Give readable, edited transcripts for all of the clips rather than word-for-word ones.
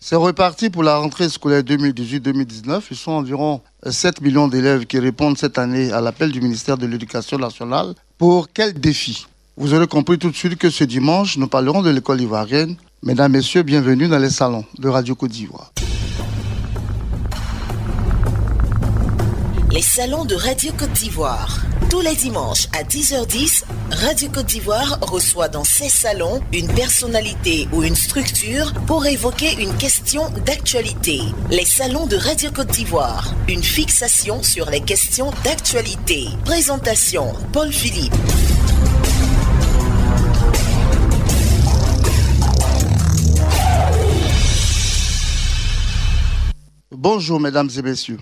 C'est reparti pour la rentrée scolaire 2018-2019. Ils sont environ 7 millions d'élèves qui répondent cette année à l'appel du ministère de l'Éducation nationale. Pour quel défi? Vous aurez compris tout de suite que ce dimanche, nous parlerons de l'école ivoirienne. Mesdames, Messieurs, bienvenue dans les salons de Radio Côte d'Ivoire. Les salons de Radio Côte d'Ivoire. Tous les dimanches à 10h10, Radio Côte d'Ivoire reçoit dans ses salons une personnalité ou une structure pour évoquer une question d'actualité. Les salons de Radio Côte d'Ivoire, une fixation sur les questions d'actualité. Présentation, Paul Philippe. Bonjour mesdames et messieurs.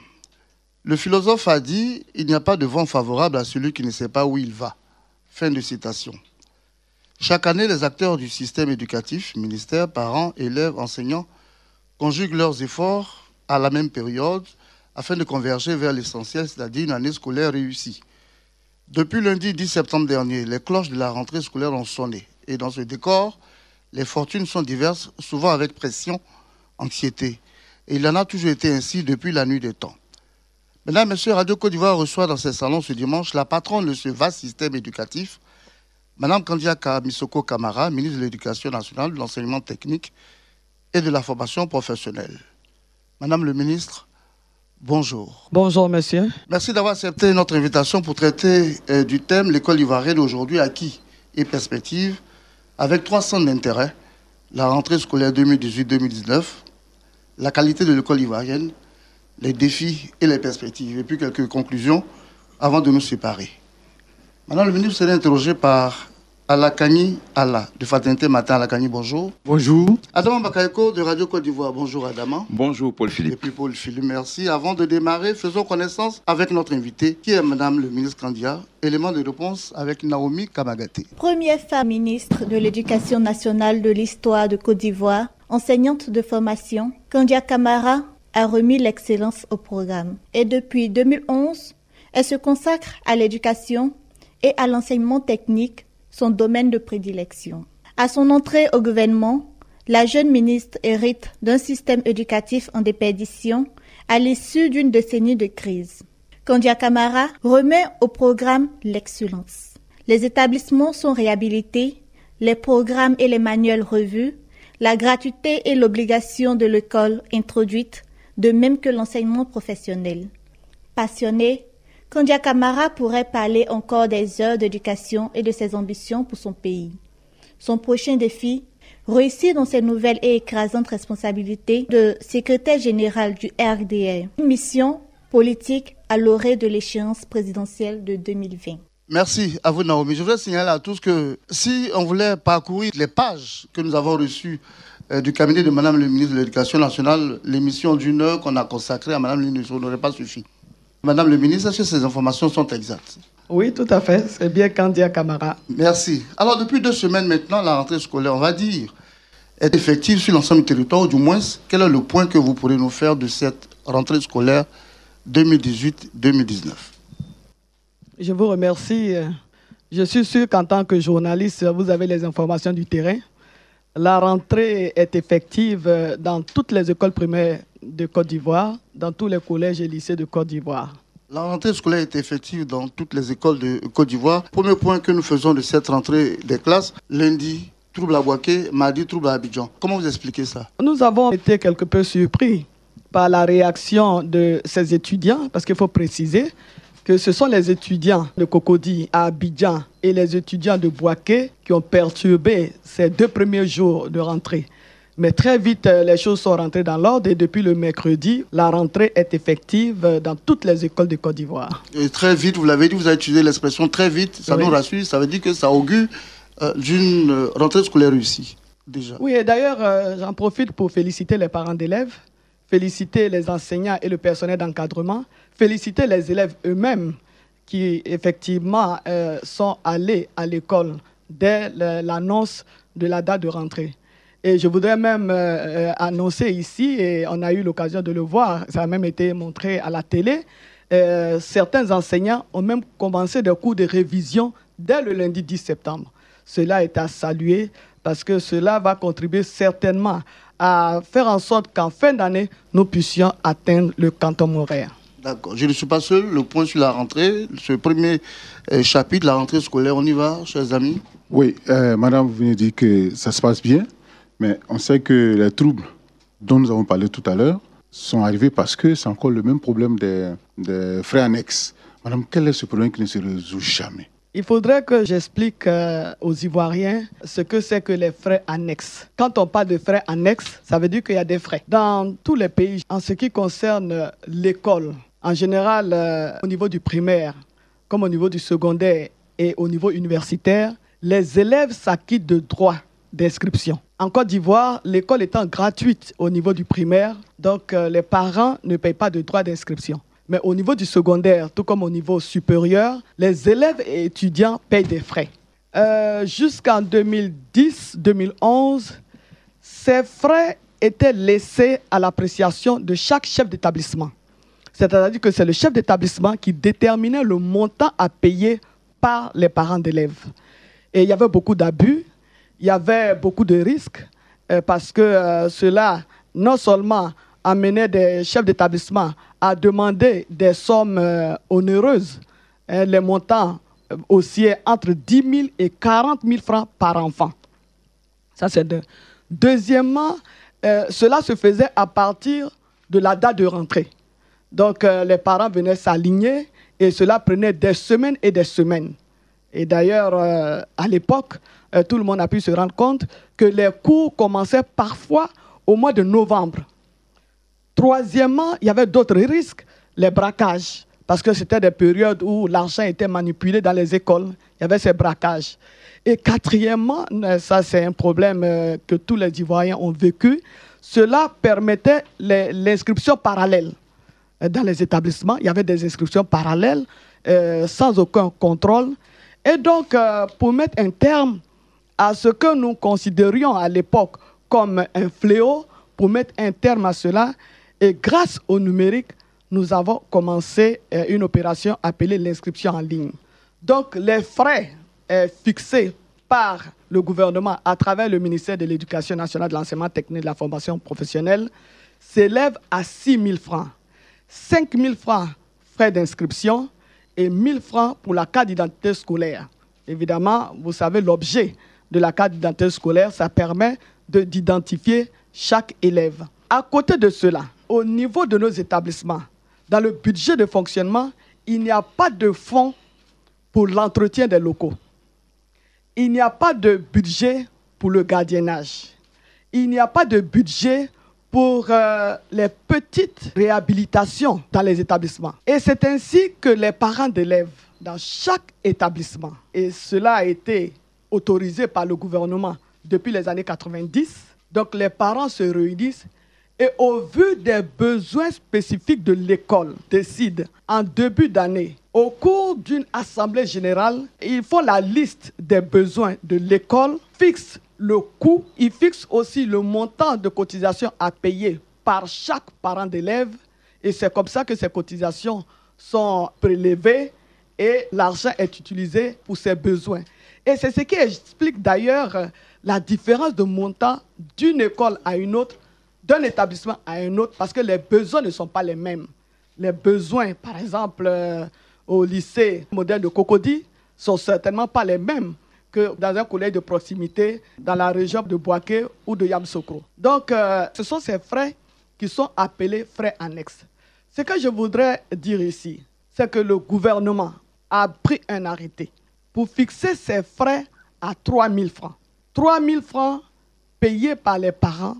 Le philosophe a dit « Il n'y a pas de vent favorable à celui qui ne sait pas où il va ». Fin de citation. Chaque année, les acteurs du système éducatif, ministères, parents, élèves, enseignants, conjuguent leurs efforts à la même période afin de converger vers l'essentiel, c'est-à-dire une année scolaire réussie. Depuis lundi 10 septembre dernier, les cloches de la rentrée scolaire ont sonné. Et dans ce décor, les fortunes sont diverses, souvent avec pression, anxiété. Et il en a toujours été ainsi depuis la nuit des temps. Mesdames, Messieurs, Radio Côte d'Ivoire reçoit dans ses salons ce dimanche la patronne de ce vaste système éducatif, Madame Kandiaka Misoko Kamara, ministre de l'Éducation nationale, de l'enseignement technique et de la formation professionnelle. Madame le ministre, bonjour. Bonjour, monsieur. Merci d'avoir accepté notre invitation pour traiter du thème l'école ivoirienne aujourd'hui, acquis et perspectives, avec 3 centres d'intérêt, la rentrée scolaire 2018-2019, la qualité de l'école ivoirienne, les défis et les perspectives. Et puis quelques conclusions avant de nous séparer. Madame le ministre, vous serez interrogé par Alakani Ala, de Fraternité Matin. Alakani, bonjour. Bonjour. Adama Bakayoko, de Radio Côte d'Ivoire. Bonjour Adama. Bonjour Paul Philippe. Et puis Paul Philippe, merci. Avant de démarrer, faisons connaissance avec notre invité, qui est Madame le ministre Kandia. Élément de réponse avec Naomi Kamagaté. Première femme ministre de l'Éducation nationale de l'histoire de Côte d'Ivoire, enseignante de formation, Kandia Kamara a remis l'excellence au programme. Et depuis 2011, elle se consacre à l'éducation et à l'enseignement technique, son domaine de prédilection. À son entrée au gouvernement, la jeune ministre hérite d'un système éducatif en déperdition à l'issue d'une décennie de crise. Kandia Kamara remet au programme l'excellence. Les établissements sont réhabilités, les programmes et les manuels revus, la gratuité et l'obligation de l'école introduite, de même que l'enseignement professionnel. Passionné, Kandia Kamara pourrait parler encore des heures d'éducation et de ses ambitions pour son pays. Son prochain défi, réussir dans ses nouvelles et écrasantes responsabilités de secrétaire général du RDR. Une mission politique à l'orée de l'échéance présidentielle de 2020. Merci à vous Naomi. Je voudrais signaler à tous que si on voulait parcourir les pages que nous avons reçues du cabinet de Madame le ministre de l'Éducation nationale, l'émission d'1 heure qu'on a consacrée à Madame le ministre n'aurait pas suffi. Madame le ministre, est-ce que ces informations sont exactes? Oui, tout à fait. C'est bien Kandia Kamara. Merci. Alors, depuis 2 semaines maintenant, la rentrée scolaire, on va dire, est effective sur l'ensemble du territoire, ou du moins, quel est le point que vous pourrez nous faire de cette rentrée scolaire 2018-2019? Je vous remercie. Je suis sûr qu'en tant que journaliste, vous avez les informations du terrain. La rentrée est effective dans toutes les écoles primaires de Côte d'Ivoire, dans tous les collèges et lycées de Côte d'Ivoire. La rentrée scolaire est effective dans toutes les écoles de Côte d'Ivoire. Premier point que nous faisons de cette rentrée des classes, lundi, trouble à Bouaké, mardi, trouble à Abidjan. Comment vous expliquez ça? Nous avons été quelque peu surpris par la réaction de ces étudiants, parce qu'il faut préciser que ce sont les étudiants de Cocody à Abidjan et les étudiants de Bouaké qui ont perturbé ces 2 premiers jours de rentrée. Mais très vite, les choses sont rentrées dans l'ordre et depuis le mercredi, la rentrée est effective dans toutes les écoles de Côte d'Ivoire. Et très vite, vous l'avez dit, vous avez utilisé l'expression très vite, ça nous rassure, ça veut dire que ça augure d'une rentrée scolaire réussie, déjà. Oui, et d'ailleurs, j'en profite pour féliciter les parents d'élèves, féliciter les enseignants et le personnel d'encadrement, féliciter les élèves eux-mêmes qui, effectivement, sont allés à l'école dès l'annonce de la date de rentrée. Et je voudrais même annoncer ici, et on a eu l'occasion de le voir, ça a même été montré à la télé, certains enseignants ont même commencé des cours de révision dès le lundi 10 septembre. Cela est à saluer parce que cela va contribuer certainement à faire en sorte qu'en fin d'année, nous puissions atteindre le quantum horaire. D'accord. Je ne suis pas seul. Le point sur la rentrée, ce premier chapitre, la rentrée scolaire, on y va, chers amis? Oui, madame, vous venez de dire que ça se passe bien, mais on sait que les troubles dont nous avons parlé tout à l'heure sont arrivés parce que c'est encore le même problème des frais annexes. Madame, quel est ce problème qui ne se résout jamais? Il faudrait que j'explique aux Ivoiriens ce que c'est que les frais annexes. Quand on parle de frais annexes, ça veut dire qu'il y a des frais. Dans tous les pays, en ce qui concerne l'école, en général, au niveau du primaire, comme au niveau du secondaire et au niveau universitaire, les élèves s'acquittent de droits d'inscription. En Côte d'Ivoire, l'école étant gratuite au niveau du primaire, donc les parents ne payent pas de droits d'inscription. Mais au niveau du secondaire, tout comme au niveau supérieur, les élèves et étudiants payent des frais. Jusqu'en 2010-2011, ces frais étaient laissés à l'appréciation de chaque chef d'établissement. C'est-à-dire que c'est le chef d'établissement qui déterminait le montant à payer par les parents d'élèves. Et il y avait beaucoup d'abus, il y avait beaucoup de risques, parce que cela, non seulement amenait des chefs d'établissement à demander des sommes onéreuses, les montants oscillaient entre 10 000 et 40 000 francs par enfant. Ça, c'est deux. Deuxièmement, cela se faisait à partir de la date de rentrée. Donc, les parents venaient s'aligner et cela prenait des semaines et des semaines. Et d'ailleurs, à l'époque, tout le monde a pu se rendre compte que les cours commençaient parfois au mois de novembre. Troisièmement, il y avait d'autres risques, les braquages, parce que c'était des périodes où l'argent était manipulé dans les écoles. Il y avait ces braquages. Et quatrièmement, ça c'est un problème que tous les Ivoiriens ont vécu, cela permettait l'inscription parallèle. Dans les établissements, il y avait des inscriptions parallèles, sans aucun contrôle. Et donc, pour mettre un terme à ce que nous considérions à l'époque comme un fléau, pour mettre un terme à cela, et grâce au numérique, nous avons commencé une opération appelée l'inscription en ligne. Donc, les frais fixés par le gouvernement à travers le ministère de l'Éducation nationale, de l'enseignement technique et de la formation professionnelle s'élèvent à 6 000 francs. 5 000 francs frais d'inscription et 1 000 francs pour la carte d'identité scolaire. Évidemment, vous savez, l'objet de la carte d'identité scolaire, ça permet d'identifier chaque élève. À côté de cela, au niveau de nos établissements, dans le budget de fonctionnement, il n'y a pas de fonds pour l'entretien des locaux. Il n'y a pas de budget pour le gardiennage. Il n'y a pas de budget pour les petites réhabilitations dans les établissements. Et c'est ainsi que les parents d'élèves dans chaque établissement, et cela a été autorisé par le gouvernement depuis les années 90, donc les parents se réunissent et au vu des besoins spécifiques de l'école, décident en début d'année, au cours d'une assemblée générale, ils font la liste des besoins de l'école, fixent le coût, ils fixent aussi le montant de cotisation à payer par chaque parent d'élève et c'est comme ça que ces cotisations sont prélevées et l'argent est utilisé pour ses besoins. Et c'est ce qui explique d'ailleurs la différence de montant d'une école à une autre, d'un établissement à un autre, parce que les besoins ne sont pas les mêmes. Les besoins, par exemple, au lycée modèle de Cocody, sont certainement pas les mêmes que dans un collège de proximité dans la région de Bouaké ou de Yamoussoukro. Donc, ce sont ces frais qui sont appelés frais annexes. Ce que je voudrais dire ici, c'est que le gouvernement a pris un arrêté pour fixer ces frais à 3 000 francs. 3 000 francs payés par les parents.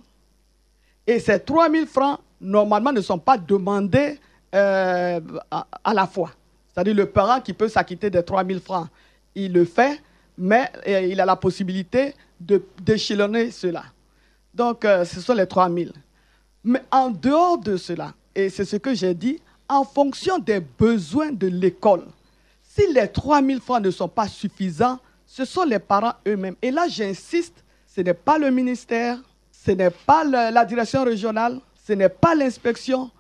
Et ces 3 000 francs, normalement, ne sont pas demandés à la fois. C'est-à-dire le parent qui peut s'acquitter des 3 000 francs, il le fait, mais il a la possibilité d'échelonner cela. Donc, ce sont les 3 000. Mais en dehors de cela, et c'est ce que j'ai dit, en fonction des besoins de l'école, si les 3 000 francs ne sont pas suffisants, ce sont les parents eux-mêmes. Et là, j'insiste, ce n'est pas le ministère, ce n'est pas la direction régionale, ce n'est pas l'inspection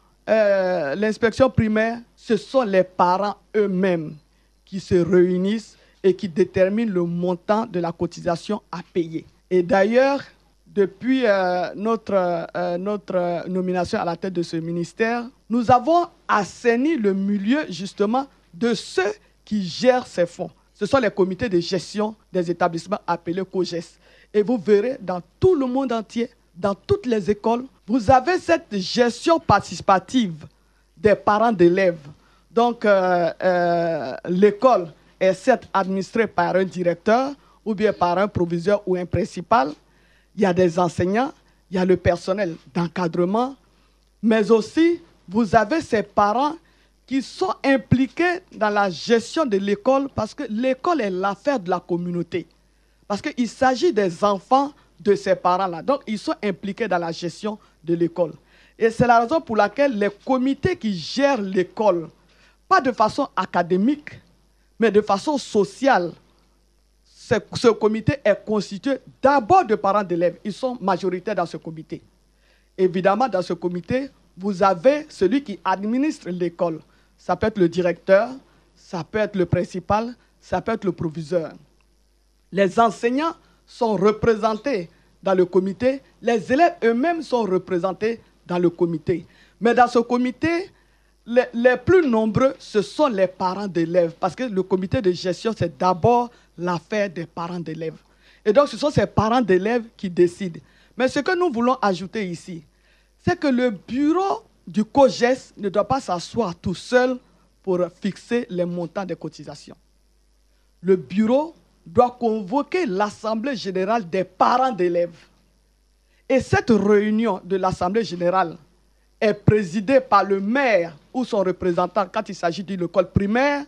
primaire, ce sont les parents eux-mêmes qui se réunissent et qui déterminent le montant de la cotisation à payer. Et d'ailleurs, depuis notre nomination à la tête de ce ministère, nous avons assaini le milieu justement de ceux qui gèrent ces fonds. Ce sont les comités de gestion des établissements appelés COGES. Et vous verrez dans tout le monde entier, dans toutes les écoles, vous avez cette gestion participative des parents d'élèves. Donc, l'école est certes administrée par un directeur ou bien par un proviseur ou un principal. Il y a des enseignants, il y a le personnel d'encadrement, mais aussi, vous avez ces parents qui sont impliqués dans la gestion de l'école parce que l'école est l'affaire de la communauté. Parce qu'il s'agit des enfants de ces parents-là. Donc, ils sont impliqués dans la gestion de l'école. Et c'est la raison pour laquelle les comités qui gèrent l'école, pas de façon académique, mais de façon sociale, ce comité est constitué d'abord de parents d'élèves. Ils sont majoritaires dans ce comité. Évidemment, dans ce comité, vous avez celui qui administre l'école. Ça peut être le directeur, ça peut être le principal, ça peut être le proviseur. Les enseignants sont représentés dans le comité, les élèves eux-mêmes sont représentés dans le comité. Mais dans ce comité, les plus nombreux, ce sont les parents d'élèves, parce que le comité de gestion, c'est d'abord l'affaire des parents d'élèves. Et donc, ce sont ces parents d'élèves qui décident. Mais ce que nous voulons ajouter ici, c'est que le bureau du COGES ne doit pas s'asseoir tout seul pour fixer les montants des cotisations. Le bureau doit convoquer l'Assemblée générale des parents d'élèves. Et cette réunion de l'Assemblée générale est présidée par le maire ou son représentant quand il s'agit d'une école primaire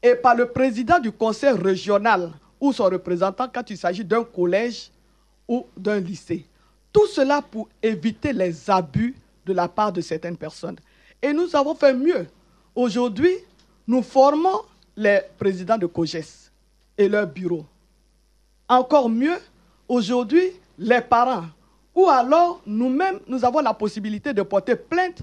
et par le président du conseil régional ou son représentant quand il s'agit d'un collège ou d'un lycée. Tout cela pour éviter les abus de la part de certaines personnes. Et nous avons fait mieux. Aujourd'hui, nous formons les présidents de COGES et leur bureau. Encore mieux, aujourd'hui, les parents. Ou alors, nous-mêmes, nous avons la possibilité de porter plainte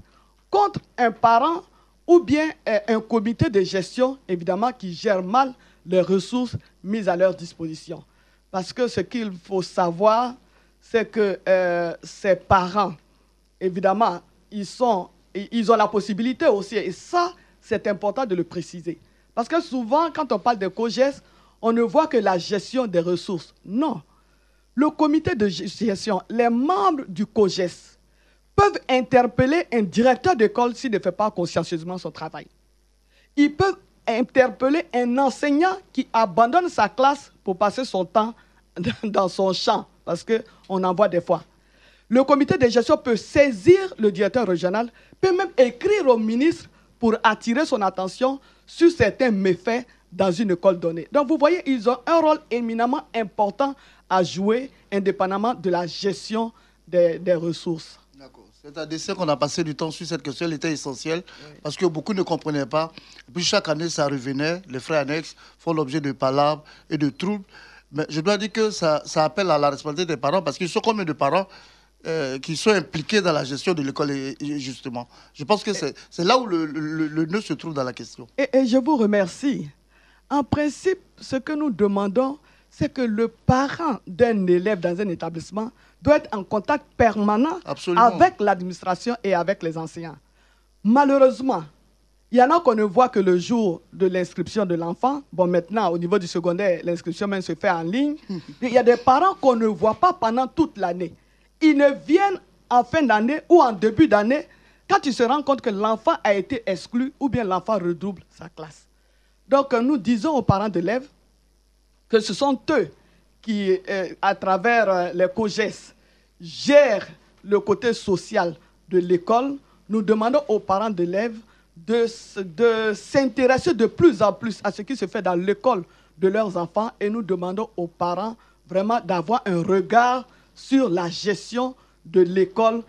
contre un parent ou bien un comité de gestion, évidemment, qui gère mal les ressources mises à leur disposition. Parce que ce qu'il faut savoir, c'est que ces parents, évidemment, ils ont la possibilité aussi, et ça, c'est important de le préciser. Parce que souvent, quand on parle de COGES, on ne voit que la gestion des ressources. Non. Le comité de gestion, les membres du COGES peuvent interpeller un directeur d'école s'il ne fait pas consciencieusement son travail. Ils peuvent interpeller un enseignant qui abandonne sa classe pour passer son temps dans son champ, parce qu'on en voit des fois. Le comité de gestion peut saisir le directeur régional, peut même écrire au ministre pour attirer son attention sur certains méfaits dans une école donnée. Donc vous voyez, ils ont un rôle éminemment important à jouer, indépendamment de la gestion des ressources. D'accord. C'est-à-dire qu'on a passé du temps sur cette question, elle était essentielle, parce que beaucoup ne comprenaient pas. Et puis chaque année, ça revenait, les frais annexes font l'objet de palabres et de troubles. Mais je dois dire que ça appelle à la responsabilité des parents, parce qu'ils sont combien de parents qui sont impliqués dans la gestion de l'école, justement. Je pense que c'est là où le nœud se trouve dans la question. Et je vous remercie. En principe, ce que nous demandons, c'est que le parent d'un élève dans un établissement doit être en contact permanent avec l'administration et avec les enseignants. Malheureusement, il y en a qu'on ne voit que le jour de l'inscription de l'enfant. Bon, maintenant, au niveau du secondaire, l'inscription même se fait en ligne. Il y a des parents qu'on ne voit pas pendant toute l'année. Ils ne viennent en fin d'année ou en début d'année quand ils se rendent compte que l'enfant a été exclu ou bien l'enfant redouble sa classe. Donc, nous disons aux parents d'élèves que ce sont eux qui, à travers les COGES, gèrent le côté social de l'école. Nous demandons aux parents d'élèves de s'intéresser de plus en plus à ce qui se fait dans l'école de leurs enfants et nous demandons aux parents vraiment d'avoir un regard sur la gestion de l'école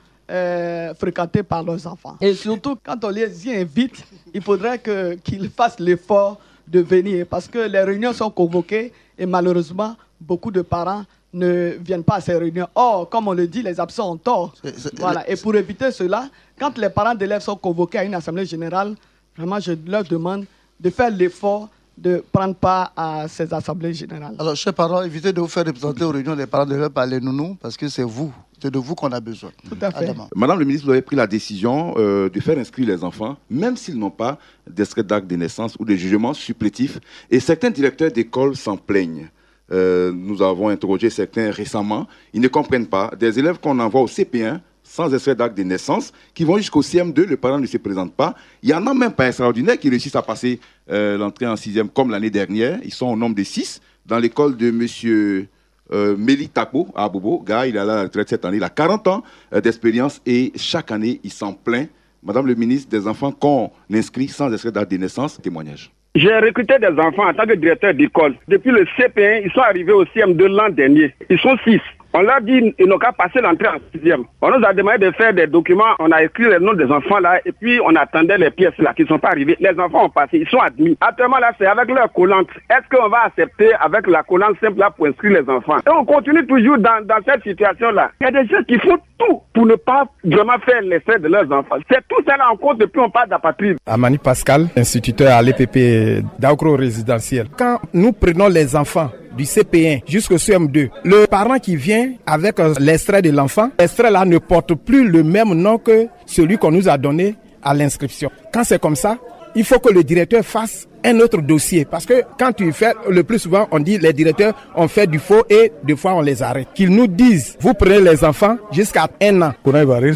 fréquentée par leurs enfants. Et surtout, quand on les y invite, il faudrait qu'ils fassent l'effort de venir parce que les réunions sont convoquées et malheureusement, beaucoup de parents ne viennent pas à ces réunions. Or, comme on le dit, les absents ont tort. Voilà. Et pour éviter cela, quand les parents d'élèves sont convoqués à une assemblée générale, vraiment, je leur demande de faire l'effort de prendre part à ces assemblées générales. Alors, chers parents, évitez de vous faire représenter aux réunions des parents d'élèves par les nounous, parce que c'est de vous qu'on a besoin. Tout à fait. Adama. Madame le ministre, vous avez pris la décision de faire inscrire les enfants, même s'ils n'ont pas d'extrait d'acte de naissance ou de jugement supplétif. Et certains directeurs d'école s'en plaignent. Nous avons interrogé certains récemment. Ils ne comprennent pas. Des élèves qu'on envoie au CP1 sans extrait d'acte de naissance, qui vont jusqu'au CM2, le parent ne se présente pas. Il y en a même pas extraordinaires qui réussissent à passer l'entrée en 6e comme l'année dernière. Ils sont au nombre de 6 dans l'école de monsieur Méli Tako à Bobo. Gars, il est à la retraite cette année. Il a 40 ans d'expérience et chaque année, il s'en plaint. Madame le ministre, des enfants qu'on inscrit sans extrait d'acte de naissance, témoignage. J'ai recruté des enfants en tant que directeur d'école. Depuis le CP1, ils sont arrivés au CM2 l'an dernier. Ils sont 6. On leur dit qu'ils n'ont qu'à passer l'entrée en 6e. On nous a demandé de faire des documents. On a écrit les noms des enfants là. Et puis, on attendait les pièces là qui ne sont pas arrivées. Les enfants ont passé. Ils sont admis. Actuellement là, c'est avec leur collante. Est-ce qu'on va accepter avec la collante simple là pour inscrire les enfants? Et on continue toujours dans cette situation là. Il y a des gens qui font tout pour ne pas vraiment faire l'essai de leurs enfants. C'est tout ça là en compte depuis on parle d'apatride. Amani Pascal, instituteur à l'EPP d'Aukro résidentiel. Quand nous prenons les enfants du CP1 jusqu'au CM2, le parent qui vient avec l'extrait de l'enfant, l'extrait là ne porte plus le même nom que celui qu'on nous a donné à l'inscription. Quand c'est comme ça, il faut que le directeur fasse un autre dossier. Parce que quand tu fais, le plus souvent, on dit les directeurs ont fait du faux et des fois on les arrête. Qu'ils nous disent, vous prenez les enfants jusqu'à 1 an.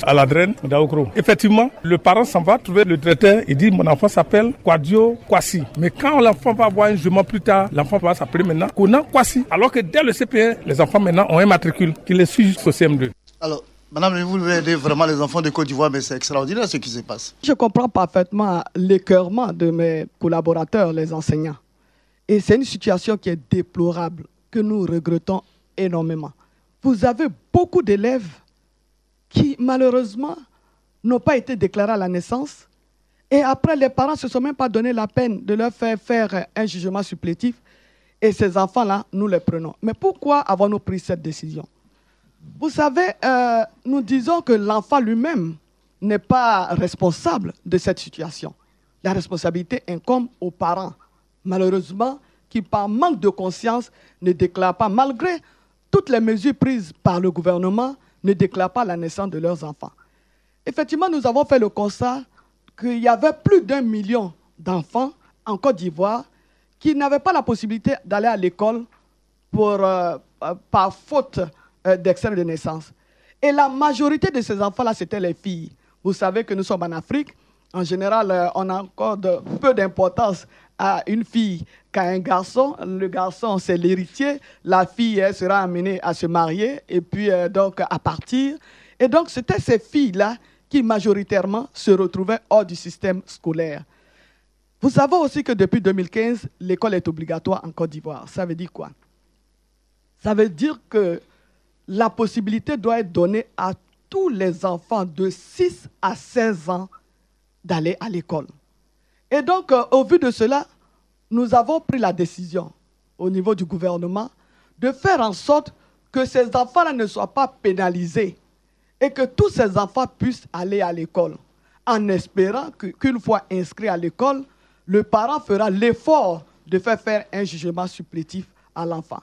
À l'adresse d'Aukro. Effectivement, le parent s'en va trouver le directeur. Il dit, mon enfant s'appelle Kwadio Kwasi. Mais quand l'enfant va avoir un jugement plus tard, l'enfant va s'appeler maintenant Kona Kwasi. Alors que dès le CP1, les enfants maintenant ont un matricule qui les suit jusqu'au CM2. Alors, madame, vous voulez aider vraiment les enfants de Côte d'Ivoire, mais c'est extraordinaire ce qui se passe. Je comprends parfaitement l'écœurement de mes collaborateurs, les enseignants. Et c'est une situation qui est déplorable, que nous regrettons énormément. Vous avez beaucoup d'élèves qui, malheureusement, n'ont pas été déclarés à la naissance. Et après, les parents ne se sont même pas donné la peine de leur faire un jugement supplétif. Et ces enfants-là, nous les prenons. Mais pourquoi avons-nous pris cette décision? Vous savez, nous disons que l'enfant lui-même n'est pas responsable de cette situation. La responsabilité incombe aux parents, malheureusement, qui par manque de conscience ne déclarent pas, malgré toutes les mesures prises par le gouvernement, ne déclarent pas la naissance de leurs enfants. Effectivement, nous avons fait le constat qu'il y avait plus d'1 million d'enfants en Côte d'Ivoire qui n'avaient pas la possibilité d'aller à l'école par faute d'extrait de naissance. Et la majorité de ces enfants-là, c'était les filles. Vous savez que nous sommes en Afrique. En général, on accorde peu d'importance à une fille qu'à un garçon. Le garçon, c'est l'héritier. La fille, elle sera amenée à se marier et puis donc à partir. Et donc, c'était ces filles-là qui majoritairement se retrouvaient hors du système scolaire. Vous savez aussi que depuis 2015, l'école est obligatoire en Côte d'Ivoire. Ça veut dire quoi? Ça veut dire que la possibilité doit être donnée à tous les enfants de 6 à 16 ans d'aller à l'école. Et donc, au vu de cela, nous avons pris la décision au niveau du gouvernement de faire en sorte que ces enfants-là ne soient pas pénalisés et que tous ces enfants puissent aller à l'école, en espérant qu'une fois inscrits à l'école, le parent fera l'effort de faire un jugement supplétif à l'enfant.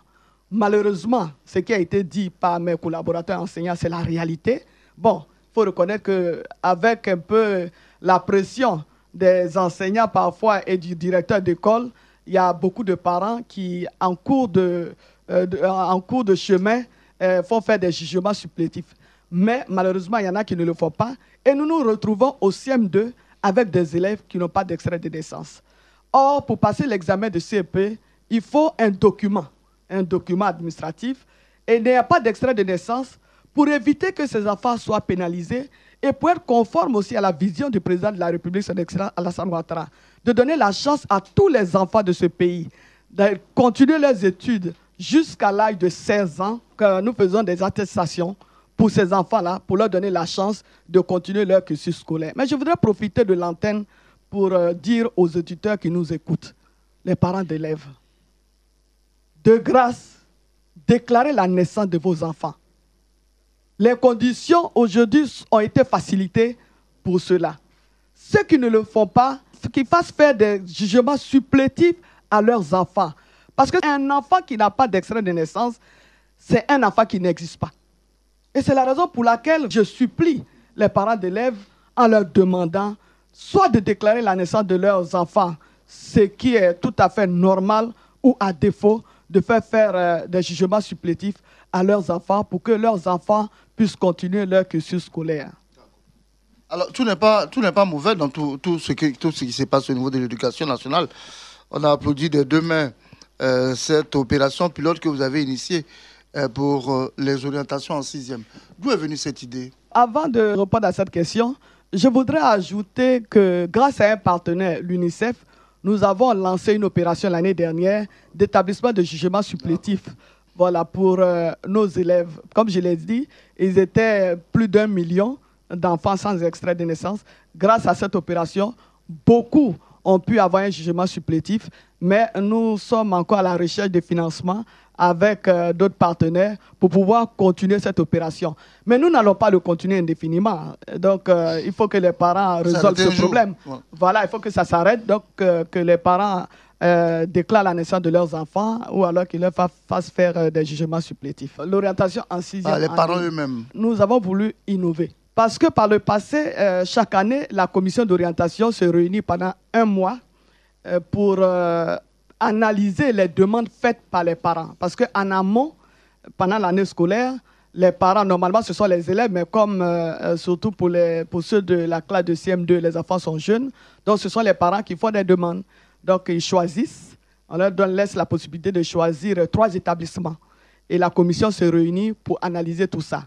Malheureusement, ce qui a été dit par mes collaborateurs enseignants, c'est la réalité. Bon, il faut reconnaître qu'avec un peu la pression des enseignants parfois et du directeur d'école, il y a beaucoup de parents qui, en cours de chemin, font faire des jugements supplétifs. Mais malheureusement, il y en a qui ne le font pas. Et nous nous retrouvons au CM2 avec des élèves qui n'ont pas d'extrait de naissance. Or, pour passer l'examen de CEP, il faut un document administratif, et il n'y a pas d'extrait de naissance pour éviter que ces enfants soient pénalisés et pour être conforme aussi à la vision du président de la République, son excellence Alassane Ouattara, de donner la chance à tous les enfants de ce pays de continuer leurs études jusqu'à l'âge de 16 ans, que nous faisons des attestations pour ces enfants-là, pour leur donner la chance de continuer leur cursus scolaire. Mais je voudrais profiter de l'antenne pour dire aux auditeurs qui nous écoutent, les parents d'élèves, de grâce, déclarez la naissance de vos enfants. Les conditions aujourd'hui ont été facilitées pour cela. Ceux qui ne le font pas, qu'ils fassent faire des jugements supplétifs à leurs enfants. Parce qu'un enfant qui n'a pas d'extrait de naissance, c'est un enfant qui n'existe pas. Et c'est la raison pour laquelle je supplie les parents d'élèves en leur demandant soit de déclarer la naissance de leurs enfants, ce qui est tout à fait normal, ou à défaut de faire des jugements supplétifs à leurs enfants pour que leurs enfants puissent continuer leur cursus scolaire. Alors, tout n'est pas mauvais dans tout ce qui se passe au niveau de l'éducation nationale. On a applaudi de deux mains cette opération pilote que vous avez initiée pour les orientations en 6e. D'où est venue cette idée? Avant de répondre à cette question, je voudrais ajouter que grâce à un partenaire, l'UNICEF, nous avons lancé une opération l'année dernière d'établissement de jugement supplétif. Voilà, pour nos élèves. Comme je l'ai dit, ils étaient plus d'1 million d'enfants sans extrait de naissance. Grâce à cette opération, beaucoup ont pu avoir un jugement supplétif, mais nous sommes encore à la recherche de financement avec d'autres partenaires pour pouvoir continuer cette opération. Mais nous n'allons pas le continuer indéfiniment. Donc, il faut que les parents résolvent ce problème. Ouais. Voilà, il faut que ça s'arrête. Donc, que les parents déclarent la naissance de leurs enfants ou alors qu'ils leur fassent faire des jugements supplétifs. L'orientation en 6e. Les parents eux-mêmes. Nous avons voulu innover. Parce que par le passé, chaque année, la commission d'orientation se réunit pendant 1 mois pour analyser les demandes faites par les parents. Parce qu'en amont, pendant l'année scolaire, les parents, normalement, ce sont les élèves, mais comme surtout pour ceux de la classe de CM2, les enfants sont jeunes, donc ce sont les parents qui font des demandes. Donc, ils choisissent, on leur laisse la possibilité de choisir 3 établissements. Et la commission se réunit pour analyser tout ça.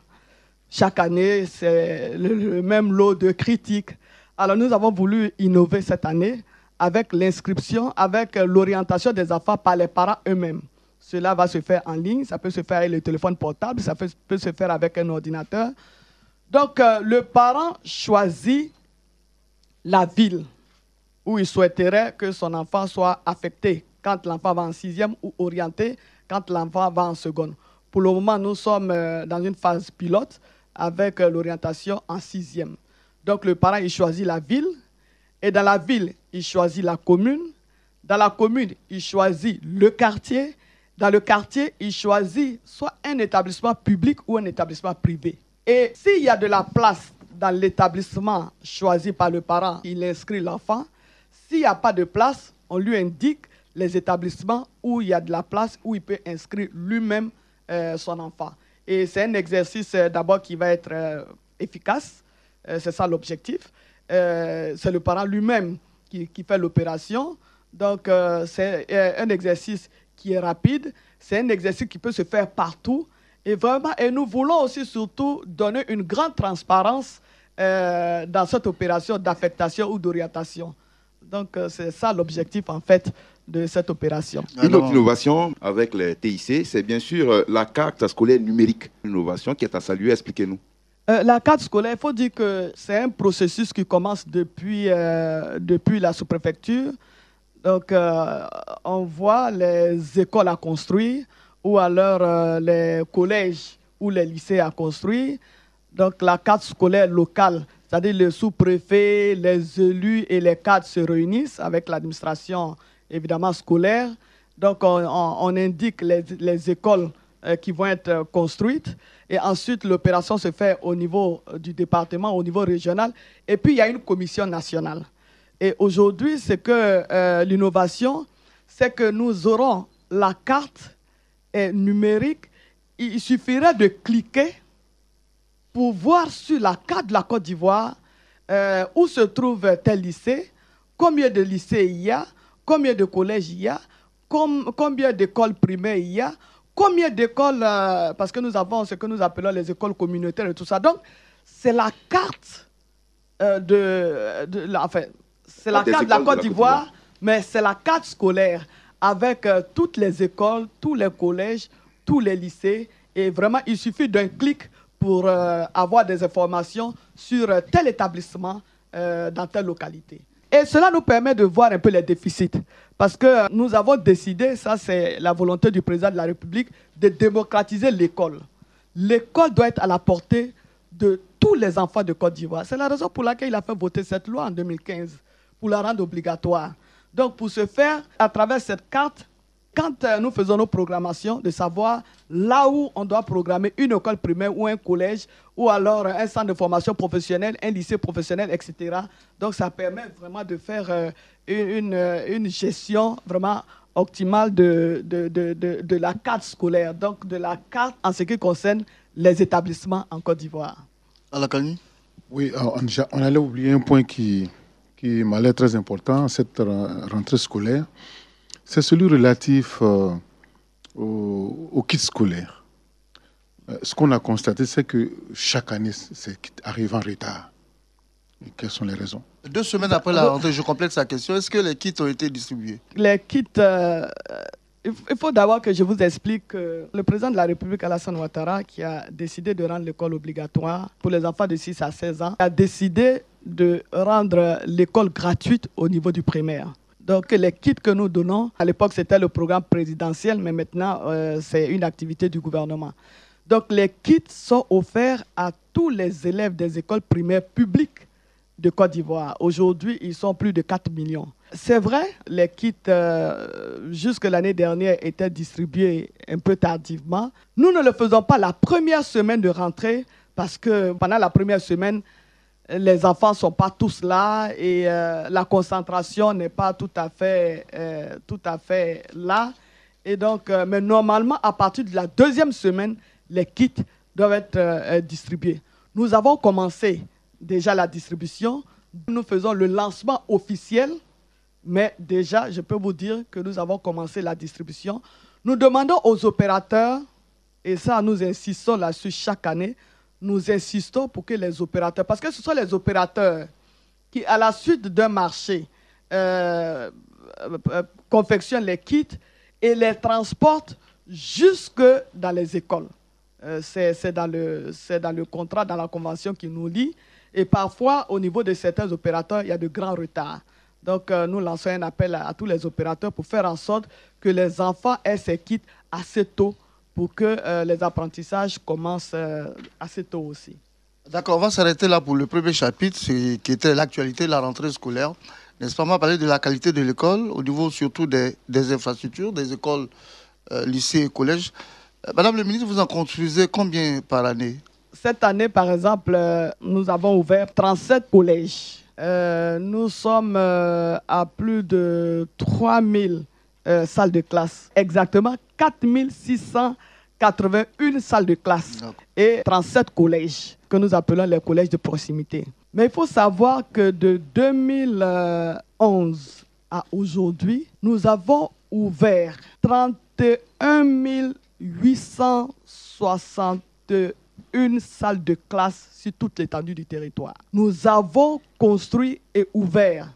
Chaque année, c'est le même lot de critiques. Alors, nous avons voulu innover cette année avec l'inscription, avec l'orientation des enfants par les parents eux-mêmes. Cela va se faire en ligne, ça peut se faire avec le téléphone portable, ça peut se faire avec un ordinateur. Donc, le parent choisit la ville où il souhaiterait que son enfant soit affecté quand l'enfant va en 6e ou orienté quand l'enfant va en seconde. Pour le moment, nous sommes dans une phase pilote avec l'orientation en 6e. Donc, le parent, il choisit la ville. Et dans la ville, il choisit la commune. Dans la commune, il choisit le quartier. Dans le quartier, il choisit soit un établissement public ou un établissement privé. Et s'il y a de la place dans l'établissement choisi par le parent, il inscrit l'enfant. S'il n'y a pas de place, on lui indique les établissements où il y a de la place, où il peut inscrire lui-même son enfant. Et c'est un exercice d'abord qui va être efficace. C'est ça l'objectif. C'est le parent lui-même qui fait l'opération. Donc, c'est un exercice qui est rapide. C'est un exercice qui peut se faire partout. Et vraiment, et nous voulons aussi surtout donner une grande transparence dans cette opération d'affectation ou d'orientation. Donc, c'est ça l'objectif, en fait, de cette opération. Une autre innovation avec les TIC, c'est bien sûr la carte scolaire numérique. Une innovation qui est à saluer, expliquez-nous. La carte scolaire, il faut dire que c'est un processus qui commence depuis la sous-préfecture. Donc, on voit les écoles à construire ou alors les collèges ou les lycées à construire. Donc, la carte scolaire locale, c'est-à-dire le sous-préfet, les élus et les cadres se réunissent avec l'administration, évidemment, scolaire. Donc, on indique les écoles qui vont être construites. Et ensuite, l'opération se fait au niveau du département, au niveau régional. Et puis, il y a une commission nationale. Et aujourd'hui, c'est que l'innovation, c'est que nous aurons la carte numérique. Il suffirait de cliquer pour voir sur la carte de la Côte d'Ivoire où se trouve tel lycée, combien de lycées il y a, combien de collèges il y a, combien d'écoles primaires il y a, combien d'écoles, parce que nous avons ce que nous appelons les écoles communautaires et tout ça. Donc, c'est la carte c'est la carte de la Côte d'Ivoire, mais c'est la carte scolaire avec toutes les écoles, tous les collèges, tous les lycées. Et vraiment, il suffit d'un clic pour avoir des informations sur tel établissement dans telle localité. Et cela nous permet de voir un peu les déficits. Parce que nous avons décidé, ça c'est la volonté du président de la République, de démocratiser l'école. L'école doit être à la portée de tous les enfants de Côte d'Ivoire. C'est la raison pour laquelle il a fait voter cette loi en 2015, pour la rendre obligatoire. Donc, pour ce faire, à travers cette carte, quand nous faisons nos programmations, de savoir là où on doit programmer une école primaire ou un collège, ou alors un centre de formation professionnelle, un lycée professionnel, etc. Donc, ça permet vraiment de faire une gestion vraiment optimale de la carte scolaire, donc de la carte en ce qui concerne les établissements en Côte d'Ivoire. Alakani? Oui, on allait oublier un point qui m'a l'air très important, cette rentrée scolaire. C'est celui relatif aux kits scolaires. Ce qu'on a constaté, c'est que chaque année, ces kits arrivent en retard. Et quelles sont les raisons? 2 semaines après la rentrée, je complète sa question. Est-ce que les kits ont été distribués? Les kits, il faut d'abord que je vous explique que le président de la République, Alassane Ouattara, qui a décidé de rendre l'école obligatoire pour les enfants de 6 à 16 ans, a décidé de rendre l'école gratuite au niveau du primaire. Donc, les kits que nous donnons, à l'époque, c'était le programme présidentiel, mais maintenant, c'est une activité du gouvernement. Donc, les kits sont offerts à tous les élèves des écoles primaires publiques de Côte d'Ivoire. Aujourd'hui, ils sont plus de 4 millions. C'est vrai, les kits, jusque l'année dernière, étaient distribués un peu tardivement. Nous ne le faisons pas la première semaine de rentrée, parce que pendant la première semaine, les enfants ne sont pas tous là et la concentration n'est pas tout à fait là. Et donc, mais normalement, à partir de la 2e semaine, les kits doivent être distribués. Nous avons commencé déjà la distribution. Nous faisons le lancement officiel, mais déjà, je peux vous dire que nous avons commencé la distribution. Nous demandons aux opérateurs, et ça, nous insistons là-dessus chaque année, nous insistons pour que les opérateurs, parce que ce sont les opérateurs qui, à la suite d'un marché, confectionnent les kits et les transportent jusque dans les écoles. C'est dans le contrat, dans la convention qui nous lie. Et parfois, au niveau de certains opérateurs, il y a de grands retards. Donc, nous lançons un appel à tous les opérateurs pour faire en sorte que les enfants aient ces kits assez tôt, pour que les apprentissages commencent assez tôt aussi. D'accord, on va s'arrêter là pour le premier chapitre, qui était l'actualité de la rentrée scolaire. N'est-ce pas, on va parler de la qualité de l'école, au niveau surtout des infrastructures, des écoles, lycées et collèges. Madame le ministre, vous en construisez combien par année? Cette année, par exemple, nous avons ouvert 37 collèges. Nous sommes à plus de 3000 salles de classe. Exactement 4681 salles de classe et 37 collèges que nous appelons les collèges de proximité. Mais il faut savoir que de 2011 à aujourd'hui, nous avons ouvert 31 861 salles de classe sur toute l'étendue du territoire. Nous avons construit et ouvert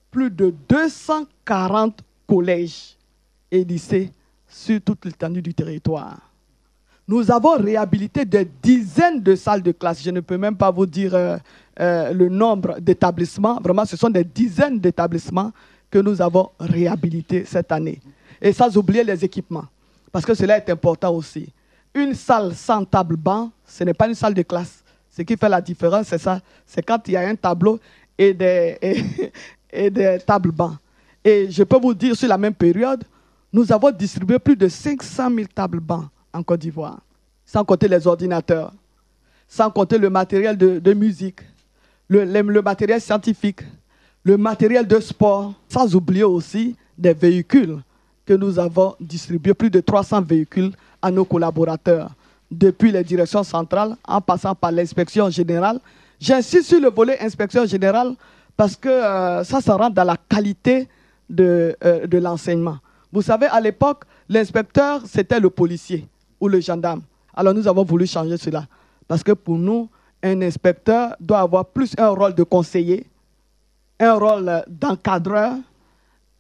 plus de 240 collèges et lycées sur toute l'étendue du territoire. Nous avons réhabilité des dizaines de salles de classe. Je ne peux même pas vous dire le nombre d'établissements. Vraiment, ce sont des dizaines d'établissements que nous avons réhabilités cette année. Et sans oublier les équipements, parce que cela est important aussi. Une salle sans table-banc, ce n'est pas une salle de classe. Ce qui fait la différence, c'est ça. C'est quand il y a un tableau et des tables-bancs. Et je peux vous dire, sur la même période, nous avons distribué plus de 500 000 tables-bancs en Côte d'Ivoire, sans compter les ordinateurs, sans compter le matériel de musique, le matériel scientifique, le matériel de sport, sans oublier aussi des véhicules que nous avons distribués, plus de 300 véhicules à nos collaborateurs, depuis les directions centrales, en passant par l'inspection générale. J'insiste sur le volet inspection générale parce que ça rentre dans la qualité de l'enseignement. Vous savez, à l'époque, l'inspecteur, c'était le policier ou le gendarme. Alors nous avons voulu changer cela. Parce que pour nous, un inspecteur doit avoir plus un rôle de conseiller, un rôle d'encadreur,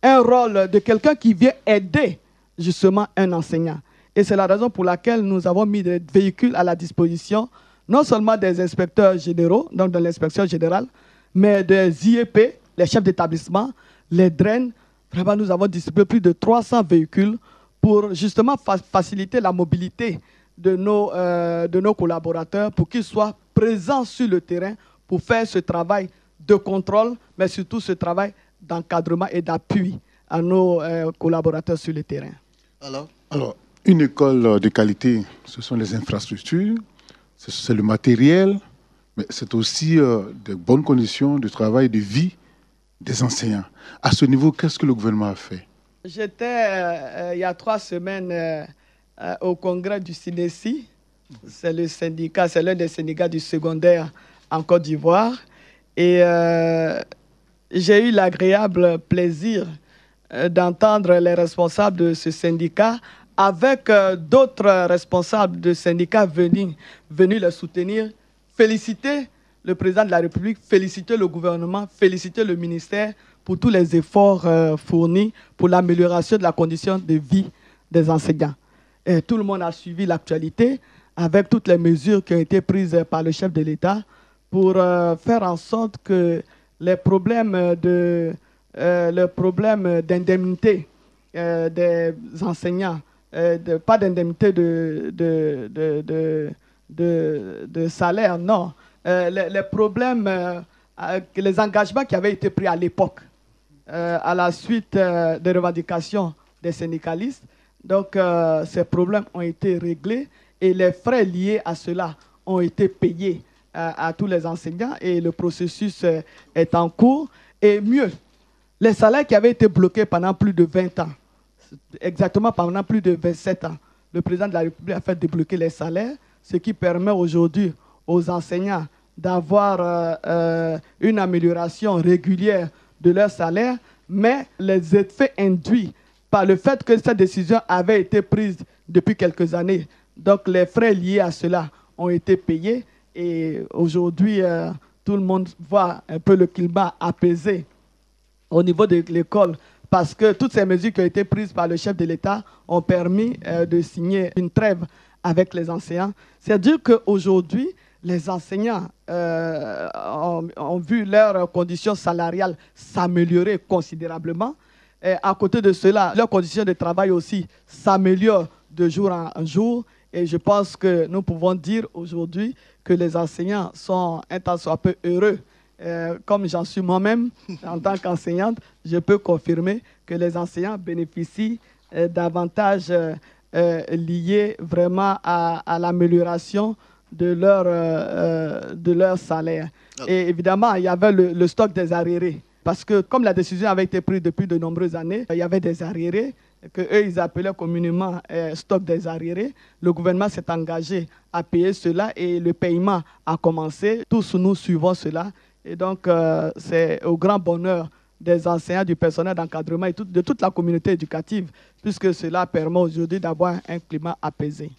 un rôle de quelqu'un qui vient aider justement un enseignant. Et c'est la raison pour laquelle nous avons mis des véhicules à la disposition, non seulement des inspecteurs généraux, donc de l'inspection générale, mais des IEP, les chefs d'établissement, les DREN. Vraiment, nous avons distribué plus de 300 véhicules pour justement faciliter la mobilité de nos collaborateurs, pour qu'ils soient présents sur le terrain pour faire ce travail de contrôle, mais surtout ce travail d'encadrement et d'appui à nos collaborateurs sur le terrain. Alors, une école de qualité, ce sont les infrastructures, c'est le matériel, mais c'est aussi de bonnes conditions de travail et de vie des enseignants. À ce niveau, qu'est-ce que le gouvernement a fait? J'étais il y a 3 semaines au congrès du SINESI. C'est le syndicat, c'est l'un des syndicats du secondaire en Côte d'Ivoire. Et j'ai eu l'agréable plaisir d'entendre les responsables de ce syndicat avec d'autres responsables de syndicats venus les soutenir, féliciter le président de la République, féliciter le gouvernement, féliciter le ministère pour tous les efforts fournis pour l'amélioration de la condition de vie des enseignants. Et tout le monde a suivi l'actualité avec toutes les mesures qui ont été prises par le chef de l'État pour faire en sorte que les problèmes d'indemnité des enseignants, pas d'indemnité de salaire, non. Les problèmes, les engagements qui avaient été pris à l'époque, à la suite des revendications des syndicalistes. Donc, ces problèmes ont été réglés et les frais liés à cela ont été payés à tous les enseignants et le processus est en cours. Et mieux, les salaires qui avaient été bloqués pendant plus de 20 ans, exactement pendant plus de 27 ans, le président de la République a fait débloquer les salaires, ce qui permet aujourd'hui aux enseignants d'avoir une amélioration régulière de leur salaire, mais les effets induits par le fait que cette décision avait été prise depuis quelques années, donc les frais liés à cela ont été payés et aujourd'hui tout le monde voit un peu le climat apaisé au niveau de l'école parce que toutes ces mesures qui ont été prises par le chef de l'État ont permis de signer une trêve avec les enseignants. C'est-à-dire qu'aujourd'hui, les enseignants ont vu leurs conditions salariales s'améliorer considérablement. Et à côté de cela, leurs conditions de travail aussi s'améliorent de jour en jour. Et je pense que nous pouvons dire aujourd'hui que les enseignants sont un tant soit peu heureux. Comme j'en suis moi-même en tant qu'enseignante, je peux confirmer que les enseignants bénéficient d'avantages liés vraiment à l'amélioration de leur salaire. Et évidemment, il y avait le stock des arriérés. Parce que comme la décision avait été prise depuis de nombreuses années, il y avait des arriérés qu'eux, ils appelaient communément stock des arriérés. Le gouvernement s'est engagé à payer cela et le paiement a commencé. Tous nous suivons cela. Et donc, c'est au grand bonheur des enseignants, du personnel d'encadrement et de toute la communauté éducative, puisque cela permet aujourd'hui d'avoir un climat apaisé.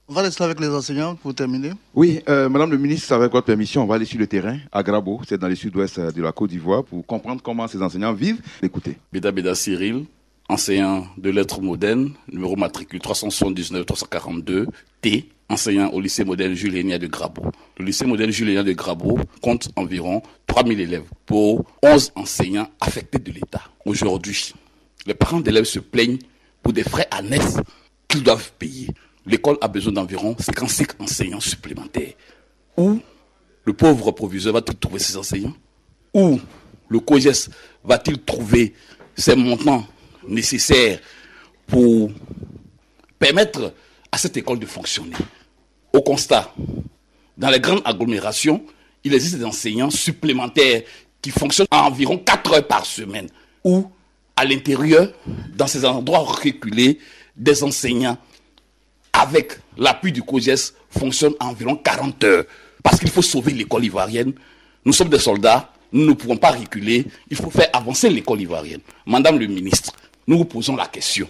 On va rester avec les enseignants pour terminer. Oui, Madame le ministre, avec votre permission, on va aller sur le terrain à Grabo, c'est dans le sud-ouest de la Côte d'Ivoire, pour comprendre comment ces enseignants vivent. Écoutez. Béda Cyril, enseignant de lettres modernes, numéro matricule 379-342 T, enseignant au lycée moderne Jules Hénier de Grabo. Le lycée moderne Jules Hénier de Grabo compte environ 3000 élèves pour 11 enseignants affectés de l'État. Aujourd'hui, les parents d'élèves se plaignent pour des frais annexes qu'ils doivent payer. L'école a besoin d'environ 55 enseignants supplémentaires. Où le pauvre proviseur va-t-il trouver ses enseignants? Où le COGES va-t-il trouver ces montants nécessaires pour permettre à cette école de fonctionner? Au constat, dans les grandes agglomérations, il existe des enseignants supplémentaires qui fonctionnent à environ 4 heures par semaine. Ou à l'intérieur, dans ces endroits reculés, des enseignants avec l'appui du COGES, fonctionne à environ 40 heures. Parce qu'il faut sauver l'école ivoirienne. Nous sommes des soldats, nous ne pouvons pas reculer. Il faut faire avancer l'école ivoirienne. Madame le ministre, nous vous posons la question.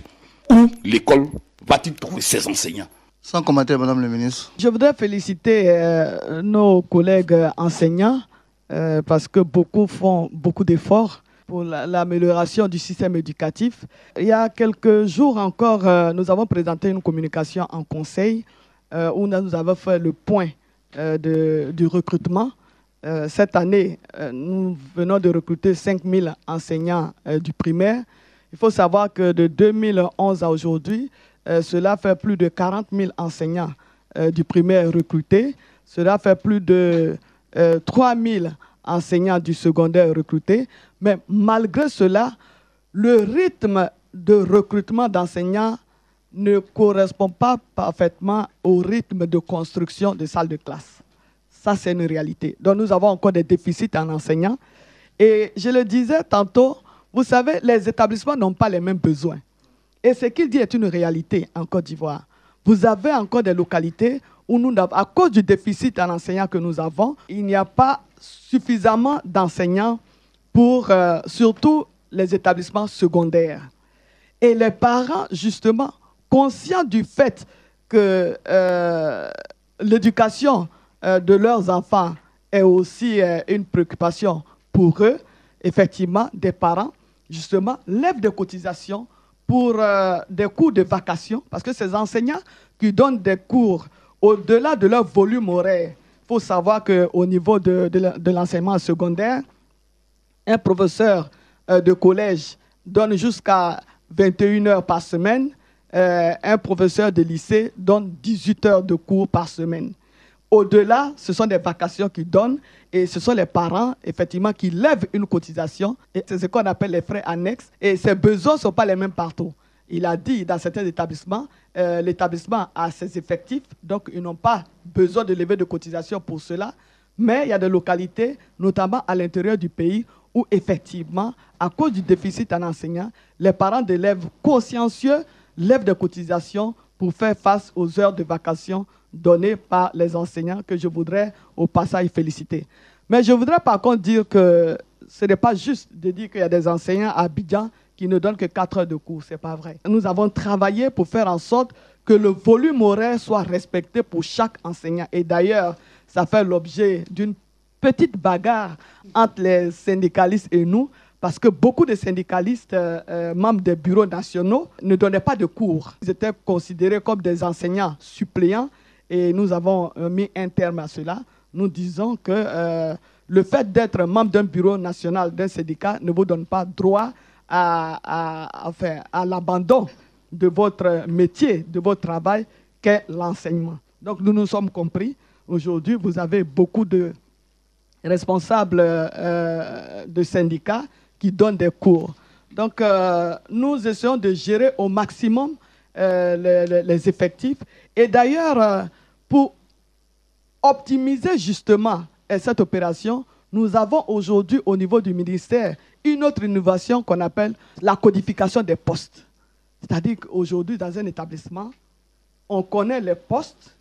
Où l'école va-t-il trouver ses enseignants? Sans commentaire, Madame le ministre. Je voudrais féliciter nos collègues enseignants parce que beaucoup font beaucoup d'efforts pour l'amélioration du système éducatif. Il y a quelques jours encore, nous avons présenté une communication en conseil où nous avons fait le point du recrutement. Cette année, nous venons de recruter 5000 enseignants du primaire. Il faut savoir que de 2011 à aujourd'hui, cela fait plus de 40 000 enseignants du primaire recrutés. Cela fait plus de 3 000 enseignants du secondaire recrutés. Mais malgré cela, le rythme de recrutement d'enseignants ne correspond pas parfaitement au rythme de construction des salles de classe. Ça, c'est une réalité. Donc, nous avons encore des déficits en enseignants. Et je le disais tantôt, vous savez, les établissements n'ont pas les mêmes besoins. Et ce qu'il dit est une réalité en Côte d'Ivoire. Vous avez encore des localités où, à cause du déficit en enseignants que nous avons, il n'y a pas suffisamment d'enseignants pour surtout les établissements secondaires. Et les parents, justement, conscients du fait que l'éducation de leurs enfants est aussi une préoccupation pour eux, effectivement, des parents, justement, lèvent des cotisations pour des cours de vacation, parce que ces enseignants qui donnent des cours au-delà de leur volume horaire, il faut savoir qu'au niveau de l'enseignement secondaire, un professeur de collège donne jusqu'à 21 heures par semaine, un professeur de lycée donne 18 heures de cours par semaine. Au-delà, ce sont des vacations qu'ils donnent et ce sont les parents, effectivement, qui lèvent une cotisation. Et c'est ce qu'on appelle les frais annexes. Et ces besoins ne sont pas les mêmes partout. Il a dit, dans certains établissements, l'établissement a ses effectifs, donc ils n'ont pas besoin de lever de cotisation pour cela. Mais il y a des localités, notamment à l'intérieur du pays, où effectivement, à cause du déficit en enseignants, les parents d'élèves consciencieux lèvent des cotisations pour faire face aux heures de vacation données par les enseignants, que je voudrais au passage féliciter. Mais je voudrais par contre dire que ce n'est pas juste de dire qu'il y a des enseignants à Abidjan qui ne donnent que 4 heures de cours. Ce n'est pas vrai. Nous avons travaillé pour faire en sorte que le volume horaire soit respecté pour chaque enseignant. Et d'ailleurs, ça fait l'objet d'une petite bagarre entre les syndicalistes et nous, parce que beaucoup de syndicalistes, membres des bureaux nationaux, ne donnaient pas de cours. Ils étaient considérés comme des enseignants suppléants et nous avons mis un terme à cela. Nous disons que le fait d'être membre d'un bureau national, d'un syndicat, ne vous donne pas droit à l'abandon de votre métier, de votre travail, qu'est l'enseignement. Donc nous nous sommes compris. Aujourd'hui, vous avez beaucoup de responsables de syndicats qui donnent des cours. Donc, nous essayons de gérer au maximum les effectifs. Et d'ailleurs, pour optimiser justement cette opération, nous avons aujourd'hui au niveau du ministère une autre innovation qu'on appelle la codification des postes. C'est-à-dire qu'aujourd'hui, dans un établissement, on connaît les postes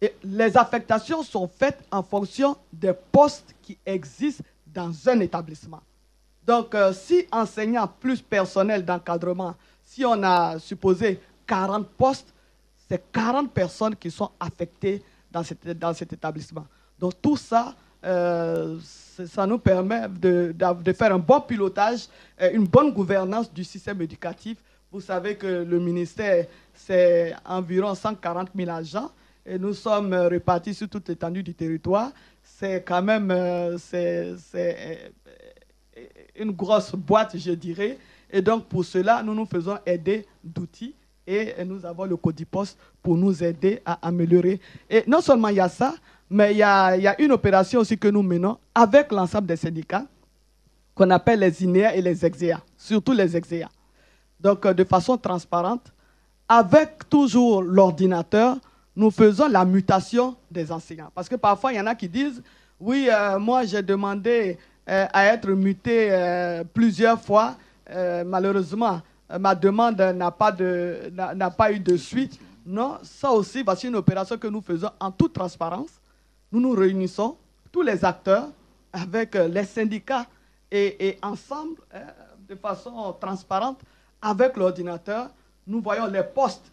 et les affectations sont faites en fonction des postes qui existent dans un établissement. Donc, si enseignant plus personnel d'encadrement, si on a supposé 40 postes, c'est 40 personnes qui sont affectées dans cet établissement. Donc, tout ça, ça nous permet de faire un bon pilotage, une bonne gouvernance du système éducatif. Vous savez que le ministère, c'est environ 140 000 agents et nous sommes répartis sur toute l'étendue du territoire. C'est quand même une grosse boîte, je dirais. Et donc, pour cela, nous nous faisons aider d'outils et nous avons le Codipost pour nous aider à améliorer. Et non seulement il y a ça, mais il y a une opération aussi que nous menons avec l'ensemble des syndicats qu'on appelle les INEA et les EXEA, surtout les EXEA. Donc, de façon transparente, avec toujours l'ordinateur, nous faisons la mutation des enseignants. Parce que parfois, il y en a qui disent, oui, moi, j'ai demandé à être muté plusieurs fois. Malheureusement, ma demande n'a pas eu de suite. Non, ça aussi, voici une opération que nous faisons en toute transparence. Nous nous réunissons, tous les acteurs, avec les syndicats et ensemble, de façon transparente, avec l'ordinateur, nous voyons les postes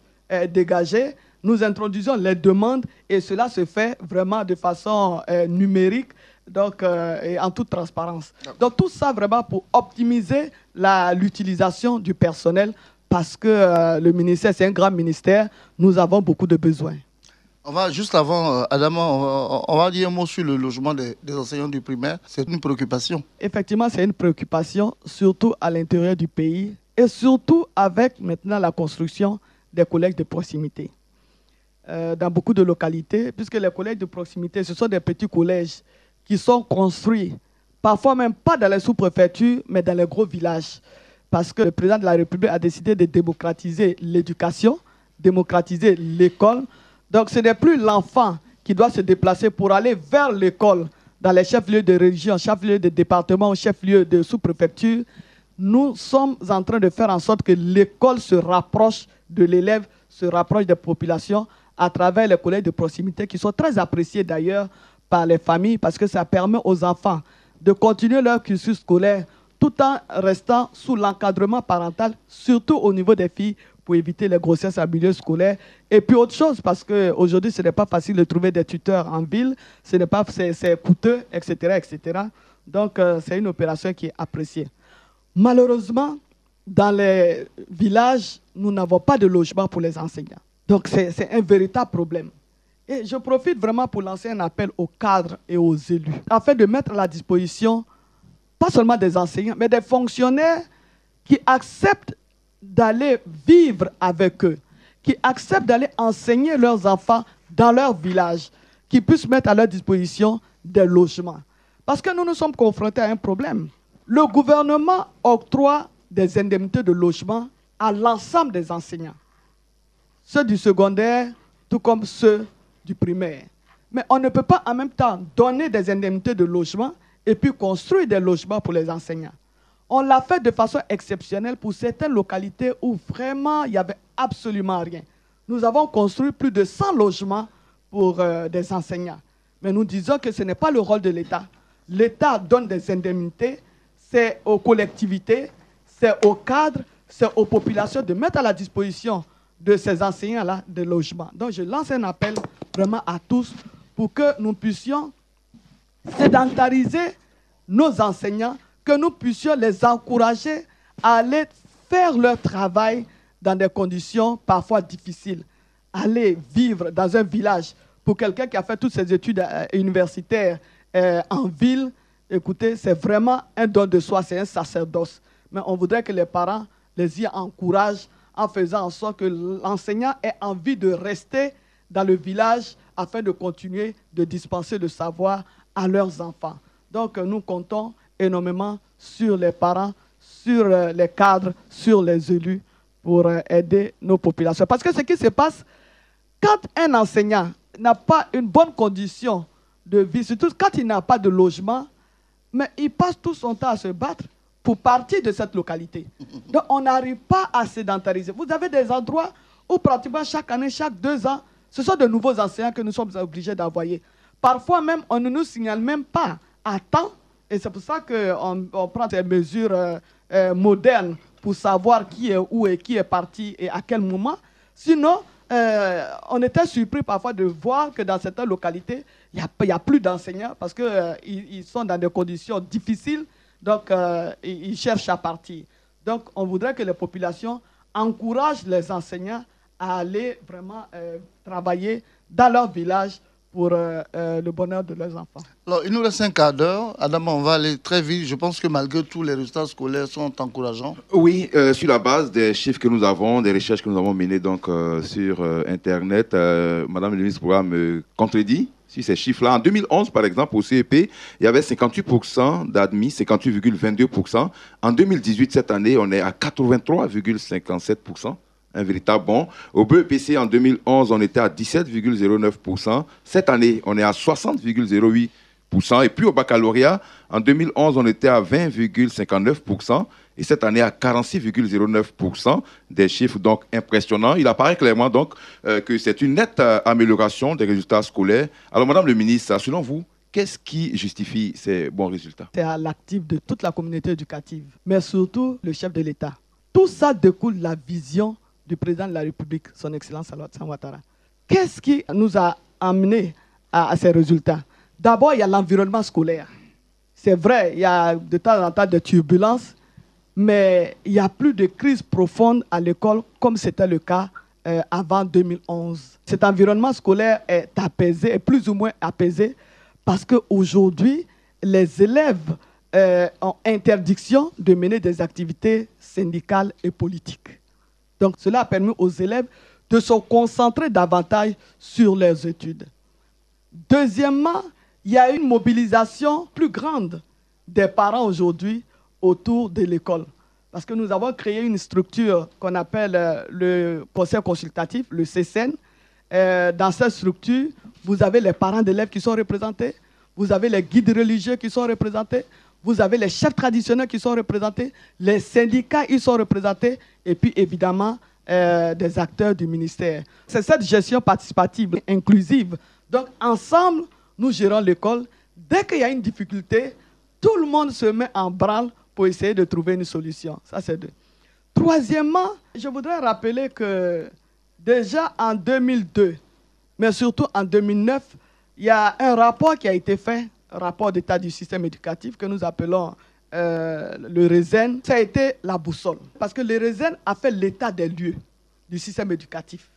dégagés, nous introduisons les demandes et cela se fait vraiment de façon numérique, donc et en toute transparence. Donc tout ça vraiment pour optimiser l'utilisation du personnel parce que le ministère, c'est un grand ministère, nous avons beaucoup de besoins. On va juste avant, Adama, on va dire un mot sur le logement des enseignants du primaire. C'est une préoccupation. Effectivement, c'est une préoccupation, surtout à l'intérieur du pays et surtout avec maintenant la construction des collèges de proximité. Dans beaucoup de localités, puisque les collèges de proximité, ce sont des petits collèges qui sont construits parfois même pas dans les sous-préfectures, mais dans les gros villages. Parce que le président de la République a décidé de démocratiser l'éducation, démocratiser l'école. Donc ce n'est plus l'enfant qui doit se déplacer pour aller vers l'école dans les chefs-lieux de région, chefs-lieux de département ou chefs-lieux de sous-préfecture. Nous sommes en train de faire en sorte que l'école se rapproche de l'élève, se rapproche des populations à travers les collèges de proximité qui sont très appréciés d'ailleurs par les familles parce que ça permet aux enfants de continuer leur cursus scolaire tout en restant sous l'encadrement parental, surtout au niveau des filles, pour éviter les grossesses en milieu scolaire. Et puis autre chose, parce qu'aujourd'hui, ce n'est pas facile de trouver des tuteurs en ville, c'est coûteux, etc., etc. Donc, c'est une opération qui est appréciée. Malheureusement, dans les villages, nous n'avons pas de logement pour les enseignants. Donc, c'est un véritable problème. Et je profite vraiment pour lancer un appel aux cadres et aux élus, afin de mettre à la disposition, pas seulement des enseignants, mais des fonctionnaires qui acceptent d'aller vivre avec eux, qui acceptent d'aller enseigner leurs enfants dans leur village, qui puissent mettre à leur disposition des logements. Parce que nous nous sommes confrontés à un problème. Le gouvernement octroie des indemnités de logement à l'ensemble des enseignants, ceux du secondaire, tout comme ceux du primaire. Mais on ne peut pas en même temps donner des indemnités de logement et puis construire des logements pour les enseignants. On l'a fait de façon exceptionnelle pour certaines localités où vraiment il n'y avait absolument rien. Nous avons construit plus de 100 logements pour des enseignants. Mais nous disons que ce n'est pas le rôle de l'État. L'État donne des indemnités, c'est aux collectivités, c'est aux cadres, c'est aux populations de mettre à la disposition de ces enseignants-là des logements. Donc je lance un appel vraiment à tous pour que nous puissions sédentariser nos enseignants, que nous puissions les encourager à aller faire leur travail dans des conditions parfois difficiles. Aller vivre dans un village, pour quelqu'un qui a fait toutes ses études universitaires en ville, écoutez, c'est vraiment un don de soi, c'est un sacerdoce. Mais on voudrait que les parents les y encouragent en faisant en sorte que l'enseignant ait envie de rester dans le village afin de continuer de dispenser le savoir à leurs enfants. Donc nous comptons énormément sur les parents, sur les cadres, sur les élus pour aider nos populations. Parce que ce qui se passe, quand un enseignant n'a pas une bonne condition de vie, surtout quand il n'a pas de logement, mais il passe tout son temps à se battre pour partir de cette localité. Donc on n'arrive pas à sédentariser. Vous avez des endroits où pratiquement chaque année, chaque 2 ans, ce sont de nouveaux enseignants que nous sommes obligés d'envoyer. Parfois même, on ne nous signale même pas à temps. Et c'est pour ça qu'on prend des mesures modernes pour savoir qui est où et qui est parti et à quel moment. Sinon, on était surpris parfois de voir que dans certaines localités, il n'y a plus d'enseignants parce qu'ils sont dans des conditions difficiles, donc ils cherchent à partir. Donc on voudrait que les populations encouragent les enseignants à aller vraiment travailler dans leur village pour le bonheur de leurs enfants. Alors, il nous reste un quart d'heure. Adam, on va aller très vite. Je pense que malgré tout, les résultats scolaires sont encourageants. Oui, sur la base des chiffres que nous avons, des recherches que nous avons menées donc, sur Internet, Madame le ministre pourra me contredire sur ces chiffres-là. En 2011, par exemple, au CEP, il y avait 58% d'admis, 58,22%. En 2018, cette année, on est à 83,57%. Un véritable bond. Au BEPC, en 2011, on était à 17,09%. Cette année, on est à 60,08%. Et puis au baccalauréat, en 2011, on était à 20,59%. Et cette année, à 46,09%. Des chiffres donc impressionnants. Il apparaît clairement donc que c'est une nette amélioration des résultats scolaires. Alors, Madame le ministre, selon vous, qu'est-ce qui justifie ces bons résultats? C'est à l'actif de toute la communauté éducative, mais surtout le chef de l'État. Tout ça découle de la vision du président de la République, son Excellence Alassane Ouattara. Qu'est-ce qui nous a amené à ces résultats? D'abord, il y a l'environnement scolaire. C'est vrai, il y a de temps en temps des turbulences, mais il n'y a plus de crise profonde à l'école comme c'était le cas avant 2011. Cet environnement scolaire est apaisé, est plus ou moins apaisé, parce qu'aujourd'hui, les élèves ont interdiction de mener des activités syndicales et politiques. Donc, cela a permis aux élèves de se concentrer davantage sur leurs études. Deuxièmement, il y a une mobilisation plus grande des parents aujourd'hui autour de l'école. Parce que nous avons créé une structure qu'on appelle le conseil consultatif, le CCN. Dans cette structure, vous avez les parents d'élèves qui sont représentés, vous avez les guides religieux qui sont représentés, vous avez les chefs traditionnels qui sont représentés, les syndicats ils sont représentés, et puis évidemment des acteurs du ministère. C'est cette gestion participative, inclusive. Donc ensemble, nous gérons l'école. Dès qu'il y a une difficulté, tout le monde se met en branle pour essayer de trouver une solution. Ça, c'est deux. Troisièmement, je voudrais rappeler que déjà en 2002, mais surtout en 2009, il y a un rapport qui a été fait, un rapport d'état du système éducatif que nous appelons le RESEN. Ça a été la boussole. Parce que le RESEN a fait l'état des lieux du système éducatif.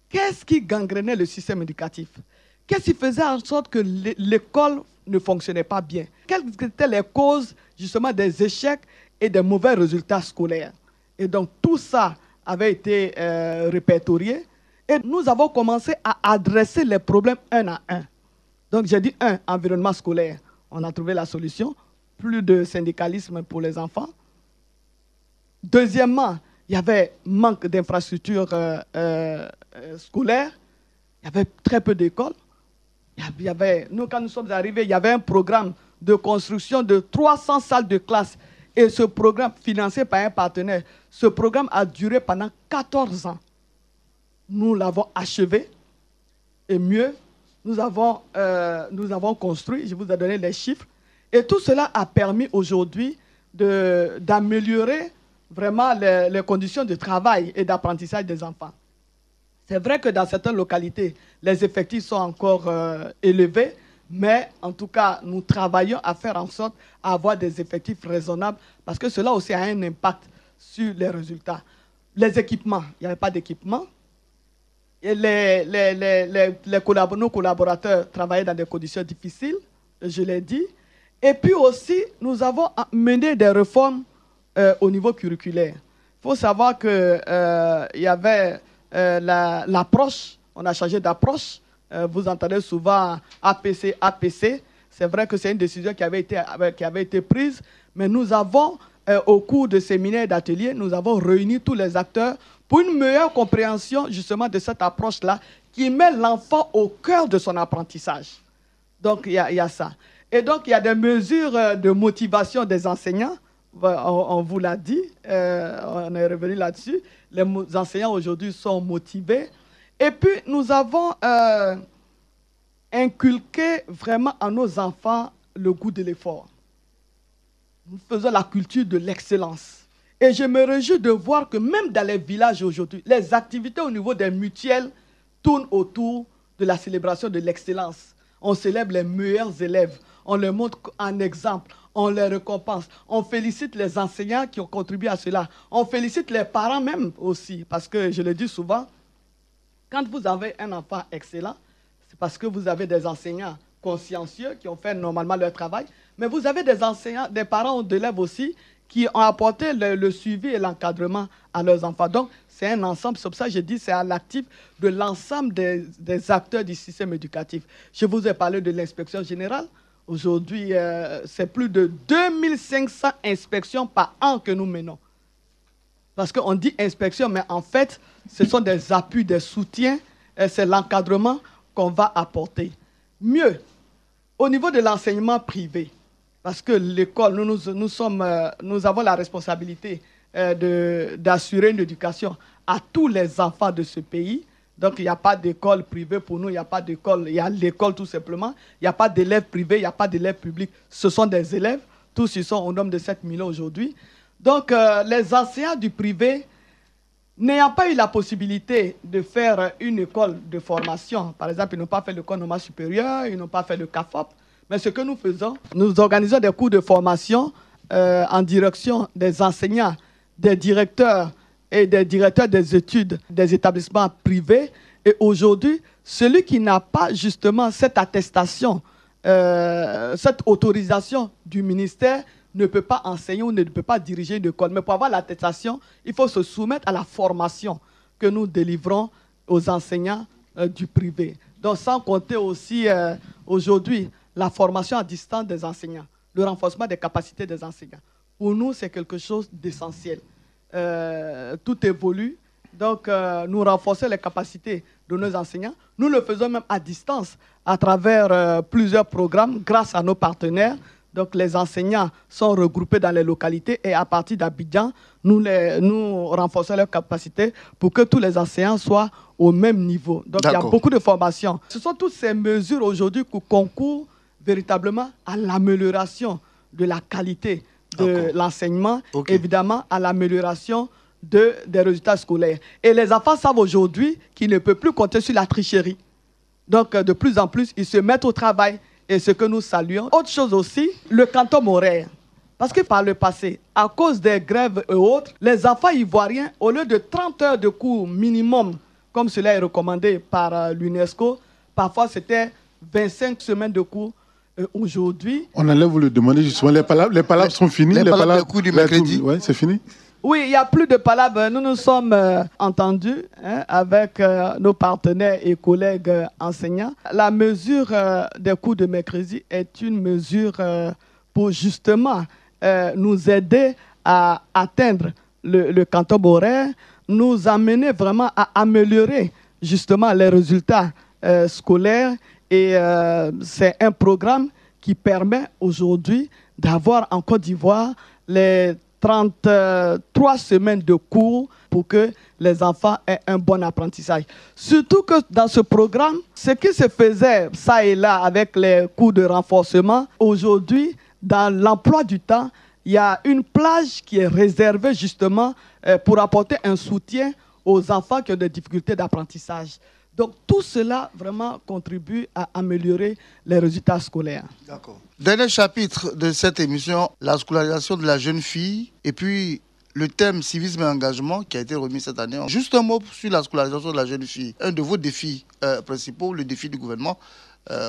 Qu'est-ce qui gangrénait le système éducatif? Qu'est-ce qui faisait en sorte que l'école ne fonctionnait pas bien? Quelles étaient les causes justement des échecs et des mauvais résultats scolaires? Et donc tout ça avait été répertorié et nous avons commencé à adresser les problèmes un à un. Donc j'ai dit environnement scolaire. On a trouvé la solution. Plus de syndicalisme pour les enfants. Deuxièmement, il y avait manque d'infrastructures scolaires. Il y avait très peu d'écoles. Nous, quand nous sommes arrivés, il y avait un programme de construction de 300 salles de classe. Et ce programme, financé par un partenaire, ce programme a duré pendant 14 ans. Nous l'avons achevé. Et mieux, nous avons construit, je vous ai donné les chiffres. Et tout cela a permis aujourd'hui d'améliorer vraiment les conditions de travail et d'apprentissage des enfants. C'est vrai que dans certaines localités, les effectifs sont encore élevés, mais en tout cas, nous travaillons à faire en sorte d'avoir des effectifs raisonnables parce que cela aussi a un impact sur les résultats. Les équipements, il n'y avait pas d'équipement. Et nos collaborateurs travaillaient dans des conditions difficiles, je l'ai dit. Et puis aussi, nous avons mené des réformes au niveau curriculaire. Il faut savoir qu'il y avait l'approche, on a changé d'approche. Vous entendez souvent APC, APC. C'est vrai que c'est une décision qui avait été prise, mais nous avons, au cours de séminaires et d'ateliers, nous avons réuni tous les acteurs pour une meilleure compréhension justement de cette approche-là qui met l'enfant au cœur de son apprentissage. Donc, il y a ça. Et donc, il y a des mesures de motivation des enseignants. On vous l'a dit, on est revenu là-dessus. Les enseignants aujourd'hui sont motivés. Et puis, nous avons inculqué vraiment à nos enfants le goût de l'effort. Nous faisons la culture de l'excellence. Et je me réjouis de voir que même dans les villages aujourd'hui, les activités au niveau des mutuelles tournent autour de la célébration de l'excellence. On célèbre les meilleurs élèves, on les montre en exemple, on les récompense, on félicite les enseignants qui ont contribué à cela, on félicite les parents même aussi, parce que je le dis souvent, quand vous avez un enfant excellent, c'est parce que vous avez des enseignants consciencieux qui ont fait normalement leur travail, mais vous avez des enseignants, des parents d'élèves aussi qui ont apporté le suivi et l'encadrement à leurs enfants. Donc, c'est un ensemble, c'est pour ça que je dis c'est à l'actif de l'ensemble des acteurs du système éducatif. Je vous ai parlé de l'inspection générale. Aujourd'hui, c'est plus de 2500 inspections par an que nous menons. Parce qu'on dit inspection, mais en fait, ce sont des appuis, des soutiens, c'est l'encadrement qu'on va apporter. Mieux, au niveau de l'enseignement privé, parce que l'école, nous avons la responsabilité d'assurer une éducation à tous les enfants de ce pays. Donc, il n'y a pas d'école privée pour nous, il n'y a pas d'école, il y a l'école tout simplement. Il n'y a pas d'élèves privés, il n'y a pas d'élèves publics. Ce sont des élèves, tous ils sont au nombre de 7 millions aujourd'hui. Donc, les enseignants du privé, n'ayant pas eu la possibilité de faire une école de formation, par exemple, ils n'ont pas fait l'école normale supérieure, ils n'ont pas fait le CAFOP, mais ce que nous faisons, nous organisons des cours de formation en direction des enseignants, des directeurs et des directeurs des études des établissements privés. Et aujourd'hui, celui qui n'a pas justement cette attestation, cette autorisation du ministère, ne peut pas enseigner ou ne peut pas diriger une école. Mais pour avoir l'attestation, il faut se soumettre à la formation que nous délivrons aux enseignants du privé. Donc, sans compter aussi aujourd'hui la formation à distance des enseignants. le renforcement des capacités des enseignants. Pour nous, c'est quelque chose d'essentiel. Tout évolue. Donc, nous renforcer les capacités de nos enseignants. Nous le faisons même à distance, à travers plusieurs programmes, grâce à nos partenaires. Donc, les enseignants sont regroupés dans les localités et à partir d'Abidjan, nous renforçons leurs capacités pour que tous les enseignants soient au même niveau. Donc, il y a beaucoup de formations. Ce sont toutes ces mesures aujourd'hui qui concourent véritablement à l'amélioration de la qualité de l'enseignement, évidemment à l'amélioration des résultats scolaires. Et les enfants savent aujourd'hui qu'ils ne peuvent plus compter sur la tricherie. Donc, de plus en plus, ils se mettent au travail. Et ce que nous saluons. Autre chose aussi, le quantum horaire. Parce que par le passé, à cause des grèves et autres, les enfants ivoiriens, au lieu de 30 heures de cours minimum, comme cela est recommandé par l'UNESCO, parfois c'était 25 semaines de cours. Aujourd'hui... On allait vous le demander justement, les palabres sont finies. Les palabres de cours du mercredi. Oui, c'est fini. Oui, il n'y a plus de palabres. Nous nous sommes entendus avec nos partenaires et collègues enseignants. La mesure des cours de mercredi est une mesure pour justement nous aider à atteindre le quantum horaire, nous amener vraiment à améliorer justement les résultats scolaires. Et c'est un programme qui permet aujourd'hui d'avoir en Côte d'Ivoire les 33 semaines de cours pour que les enfants aient un bon apprentissage. Surtout que dans ce programme, ce qui se faisait ça et là avec les cours de renforcement, aujourd'hui, dans l'emploi du temps, il y a une plage qui est réservée justement pour apporter un soutien aux enfants qui ont des difficultés d'apprentissage. Donc tout cela vraiment contribue à améliorer les résultats scolaires. D'accord. Dernier chapitre de cette émission, la scolarisation de la jeune fille et puis le thème civisme et engagement qui a été remis cette année. Juste un mot sur la scolarisation de la jeune fille. Un de vos défis principaux, le défi du gouvernement.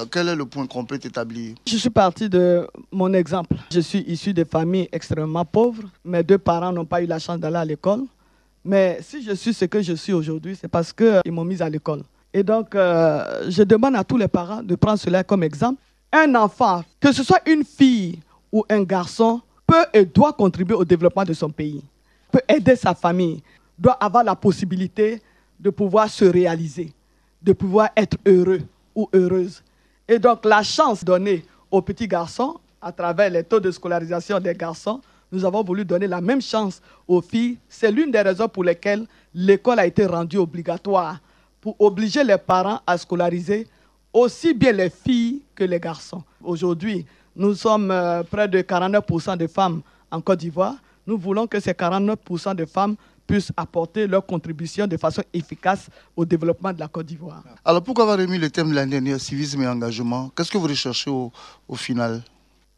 Quel est le point qu'on peut établir? Je suis parti de mon exemple. Je suis issu de familles extrêmement pauvres. Mes deux parents n'ont pas eu la chance d'aller à l'école. Mais si je suis ce que je suis aujourd'hui, c'est parce qu'ils m'ont mis à l'école. Et donc, je demande à tous les parents de prendre cela comme exemple. Un enfant, que ce soit une fille ou un garçon, peut et doit contribuer au développement de son pays, peut aider sa famille, doit avoir la possibilité de pouvoir se réaliser, de pouvoir être heureux ou heureuse. Et donc, la chance donnée aux petits garçons, à travers les taux de scolarisation des garçons, nous avons voulu donner la même chance aux filles. C'est l'une des raisons pour lesquelles l'école a été rendue obligatoire, pour obliger les parents à scolariser aussi bien les filles que les garçons. Aujourd'hui, nous sommes près de 49% de femmes en Côte d'Ivoire. Nous voulons que ces 49% de femmes puissent apporter leur contribution de façon efficace au développement de la Côte d'Ivoire. Alors pourquoi avoir remis le thème de l'année dernière, civisme et engagement? Qu'est-ce que vous recherchez au final?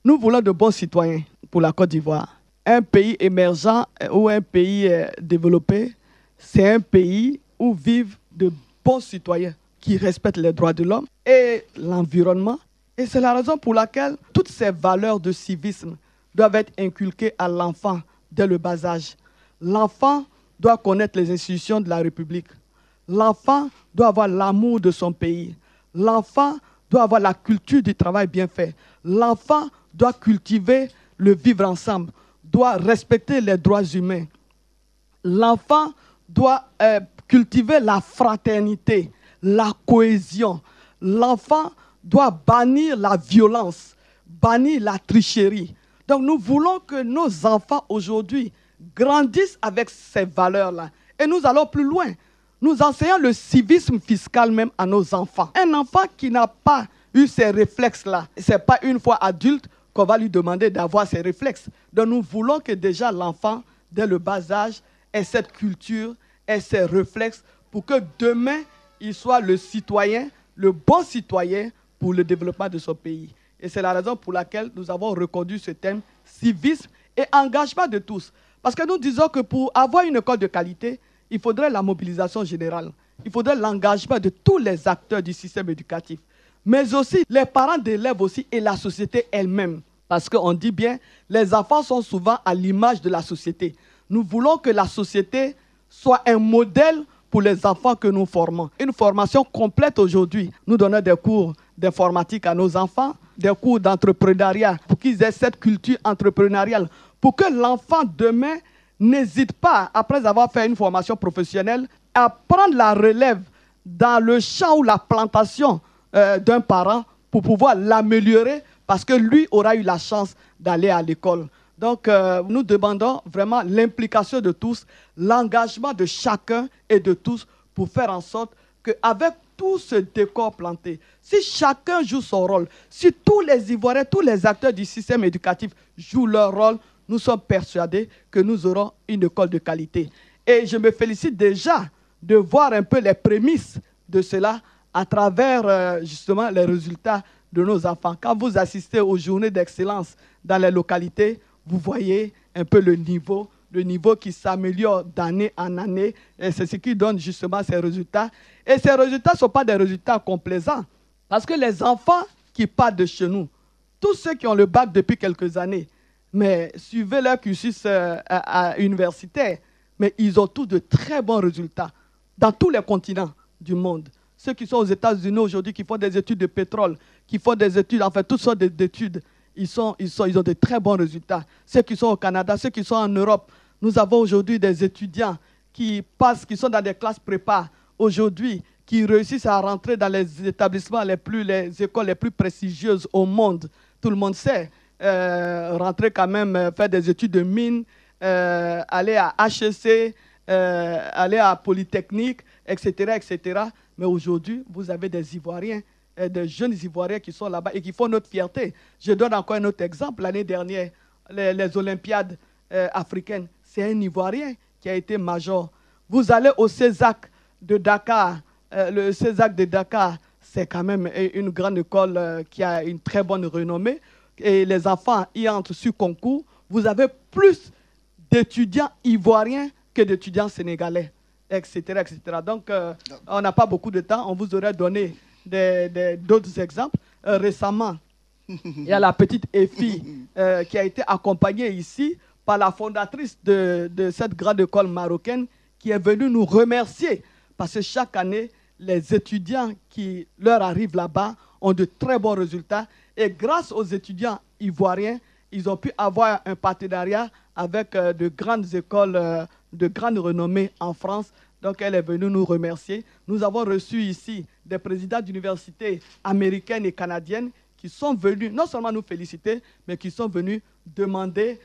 Nous voulons de bons citoyens pour la Côte d'Ivoire. Un pays émergent ou un pays développé, c'est un pays où vivent de bons citoyens qui respectent les droits de l'homme et l'environnement. Et c'est la raison pour laquelle toutes ces valeurs de civisme doivent être inculquées à l'enfant dès le bas âge. L'enfant doit connaître les institutions de la République. L'enfant doit avoir l'amour de son pays. L'enfant doit avoir la culture du travail bien fait. L'enfant doit cultiver le vivre ensemble, doit respecter les droits humains. L'enfant doit cultiver la fraternité, la cohésion. L'enfant doit bannir la violence, bannir la tricherie. Donc nous voulons que nos enfants aujourd'hui grandissent avec ces valeurs-là. Et nous allons plus loin. Nous enseignons le civisme fiscal même à nos enfants. Un enfant qui n'a pas eu ces réflexes-là, ce n'est pas une fois adulte qu'on va lui demander d'avoir ces réflexes. Donc nous voulons que déjà l'enfant, dès le bas âge, ait cette culture, ait ces réflexes pour que demain, il soit le citoyen, le bon citoyen pour le développement de son pays. Et c'est la raison pour laquelle nous avons reconduit ce thème civisme et engagement de tous. Parce que nous disons que pour avoir une école de qualité, il faudrait la mobilisation générale. Il faudrait l'engagement de tous les acteurs du système éducatif. Mais aussi les parents d'élèves aussi et la société elle-même. Parce qu'on dit bien, les enfants sont souvent à l'image de la société. Nous voulons que la société soit un modèle pour les enfants que nous formons. Une formation complète aujourd'hui. Nous donnons des cours d'informatique à nos enfants, des cours d'entrepreneuriat pour qu'ils aient cette culture entrepreneuriale, pour que l'enfant demain n'hésite pas, après avoir fait une formation professionnelle, à prendre la relève dans le champ ou la plantation d'un parent pour pouvoir l'améliorer parce que lui aura eu la chance d'aller à l'école. Donc, nous demandons vraiment l'implication de tous, l'engagement de chacun et de tous pour faire en sorte qu'avec tout ce décor planté, si chacun joue son rôle, si tous les Ivoiriens, tous les acteurs du système éducatif jouent leur rôle, nous sommes persuadés que nous aurons une école de qualité. Et je me félicite déjà de voir un peu les prémices de cela à travers justement les résultats de nos enfants. Quand vous assistez aux journées d'excellence dans les localités, vous voyez un peu le niveau qui s'améliore d'année en année. Et c'est ce qui donne justement ces résultats. Et ces résultats ne sont pas des résultats complaisants. Parce que les enfants qui partent de chez nous, tous ceux qui ont le bac depuis quelques années, mais suivez leur cursus universitaire, mais ils ont tous de très bons résultats dans tous les continents du monde. Ceux qui sont aux États-Unis aujourd'hui, qui font des études de pétrole, qui font des études, enfin toutes sortes d'études, ils ont de très bons résultats. Ceux qui sont au Canada, ceux qui sont en Europe, nous avons aujourd'hui des étudiants qui sont dans des classes prépa aujourd'hui, qui réussissent à rentrer dans les établissements les écoles les plus prestigieuses au monde. Tout le monde sait. Rentrer quand même, faire des études de mine, aller à HEC, aller à Polytechnique, etc., etc. Mais aujourd'hui, vous avez des Ivoiriens, des jeunes Ivoiriens qui sont là-bas et qui font notre fierté. Je donne encore un autre exemple. L'année dernière, les Olympiades africaines, c'est un Ivoirien qui a été major. Vous allez au CESAC de Dakar. Le CESAC de Dakar, c'est quand même une grande école qui a une très bonne renommée. Et les enfants y entrent sur concours. Vous avez plus d'étudiants ivoiriens que d'étudiants sénégalais, etc., etc. Donc, on n'a pas beaucoup de temps. On vous aurait donné d'autres exemples. Récemment, il y a la petite Effie qui a été accompagnée ici par la fondatrice de cette grande école marocaine qui est venue nous remercier parce que chaque année, les étudiants qui leur arrivent là-bas ont de très bons résultats. Et grâce aux étudiants ivoiriens, ils ont pu avoir un partenariat avec de grandes écoles de grande renommée en France. Donc, elle est venue nous remercier. Nous avons reçu ici des présidents d'universités américaines et canadiennes qui sont venus non seulement nous féliciter, mais qui sont venus demander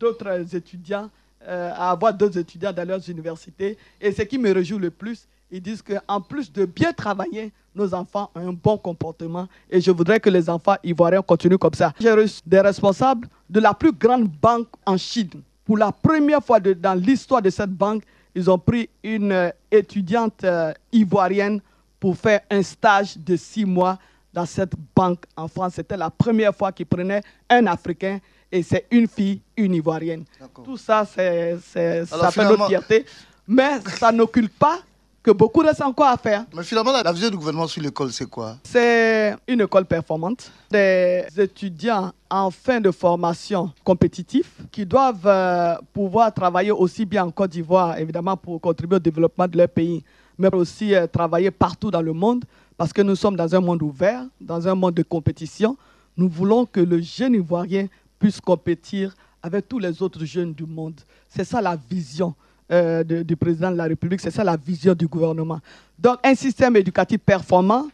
d'autres étudiants, à avoir d'autres étudiants dans leurs universités. Et ce qui me réjouit le plus, ils disent qu'en plus de bien travailler, nos enfants ont un bon comportement. Et je voudrais que les enfants ivoiriens continuent comme ça. J'ai reçu des responsables de la plus grande banque en Chine. Pour la première fois dans l'histoire de cette banque, ils ont pris une étudiante ivoirienne pour faire un stage de 6 mois dans cette banque en France. C'était la première fois qu'ils prenaient un Africain et c'est une fille, une Ivoirienne. Tout ça, ça fait notre fierté. Mais ça n'occulte pas que beaucoup reste encore à faire. Mais finalement, la vision du gouvernement sur l'école, c'est quoi? C'est une école performante. Des étudiants en fin de formation compétitifs qui doivent pouvoir travailler aussi bien en Côte d'Ivoire, évidemment, pour contribuer au développement de leur pays, mais aussi travailler partout dans le monde, parce que nous sommes dans un monde ouvert, dans un monde de compétition. Nous voulons que le jeune Ivoirien puisse compétir avec tous les autres jeunes du monde. C'est ça la vision du président de la République, c'est ça la vision du gouvernement. Donc, un système éducatif performant,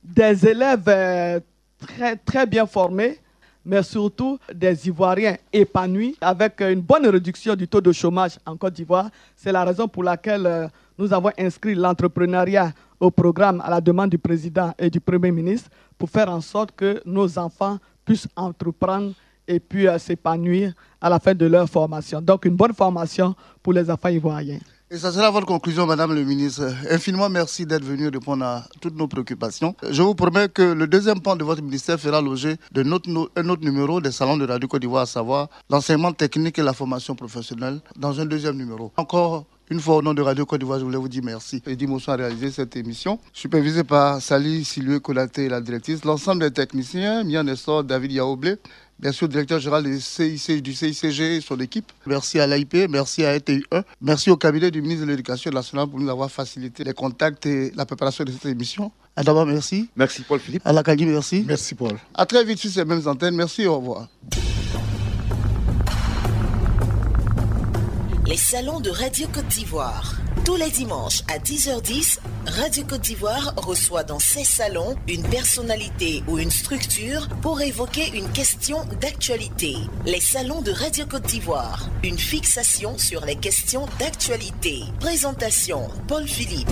des élèves très, très bien formés, mais surtout des Ivoiriens épanouis, avec une bonne réduction du taux de chômage en Côte d'Ivoire. C'est la raison pour laquelle nous avons inscrit l'entrepreneuriat au programme à la demande du président et du Premier ministre pour faire en sorte que nos enfants puissent entreprendre et puis s'épanouir à la fin de leur formation. Donc, une bonne formation pour les enfants ivoiriens. Et ça sera votre conclusion, Madame le ministre. Infiniment merci d'être venu répondre à toutes nos préoccupations. Je vous promets que le deuxième pan de votre ministère fera l'objet d'un autre numéro des salons de Radio Côte d'Ivoire, à savoir l'enseignement technique et la formation professionnelle, dans un deuxième numéro. Encore une fois, au nom de Radio Côte d'Ivoire, je voulais vous dire merci. Eddy Mosson a réalisé cette émission, supervisée par Sali Silué Konaté, la directrice, l'ensemble des techniciens, Mian Nestor, David Yaoblé, Bien sûr, au directeur général du CICG et son équipe. Merci à l'AIP, merci à ETI1. Merci au cabinet du ministre de l'Éducation nationale pour nous avoir facilité les contacts et la préparation de cette émission. Adama, merci. Merci Paul-Philippe. Alakagi, merci. Merci Paul. À très vite sur ces mêmes antennes. Merci et au revoir. Les salons de Radio Côte d'Ivoire. Tous les dimanches à 10h10, Radio Côte d'Ivoire reçoit dans ses salons une personnalité ou une structure pour évoquer une question d'actualité. Les salons de Radio Côte d'Ivoire. Une fixation sur les questions d'actualité. Présentation Paul Philippe.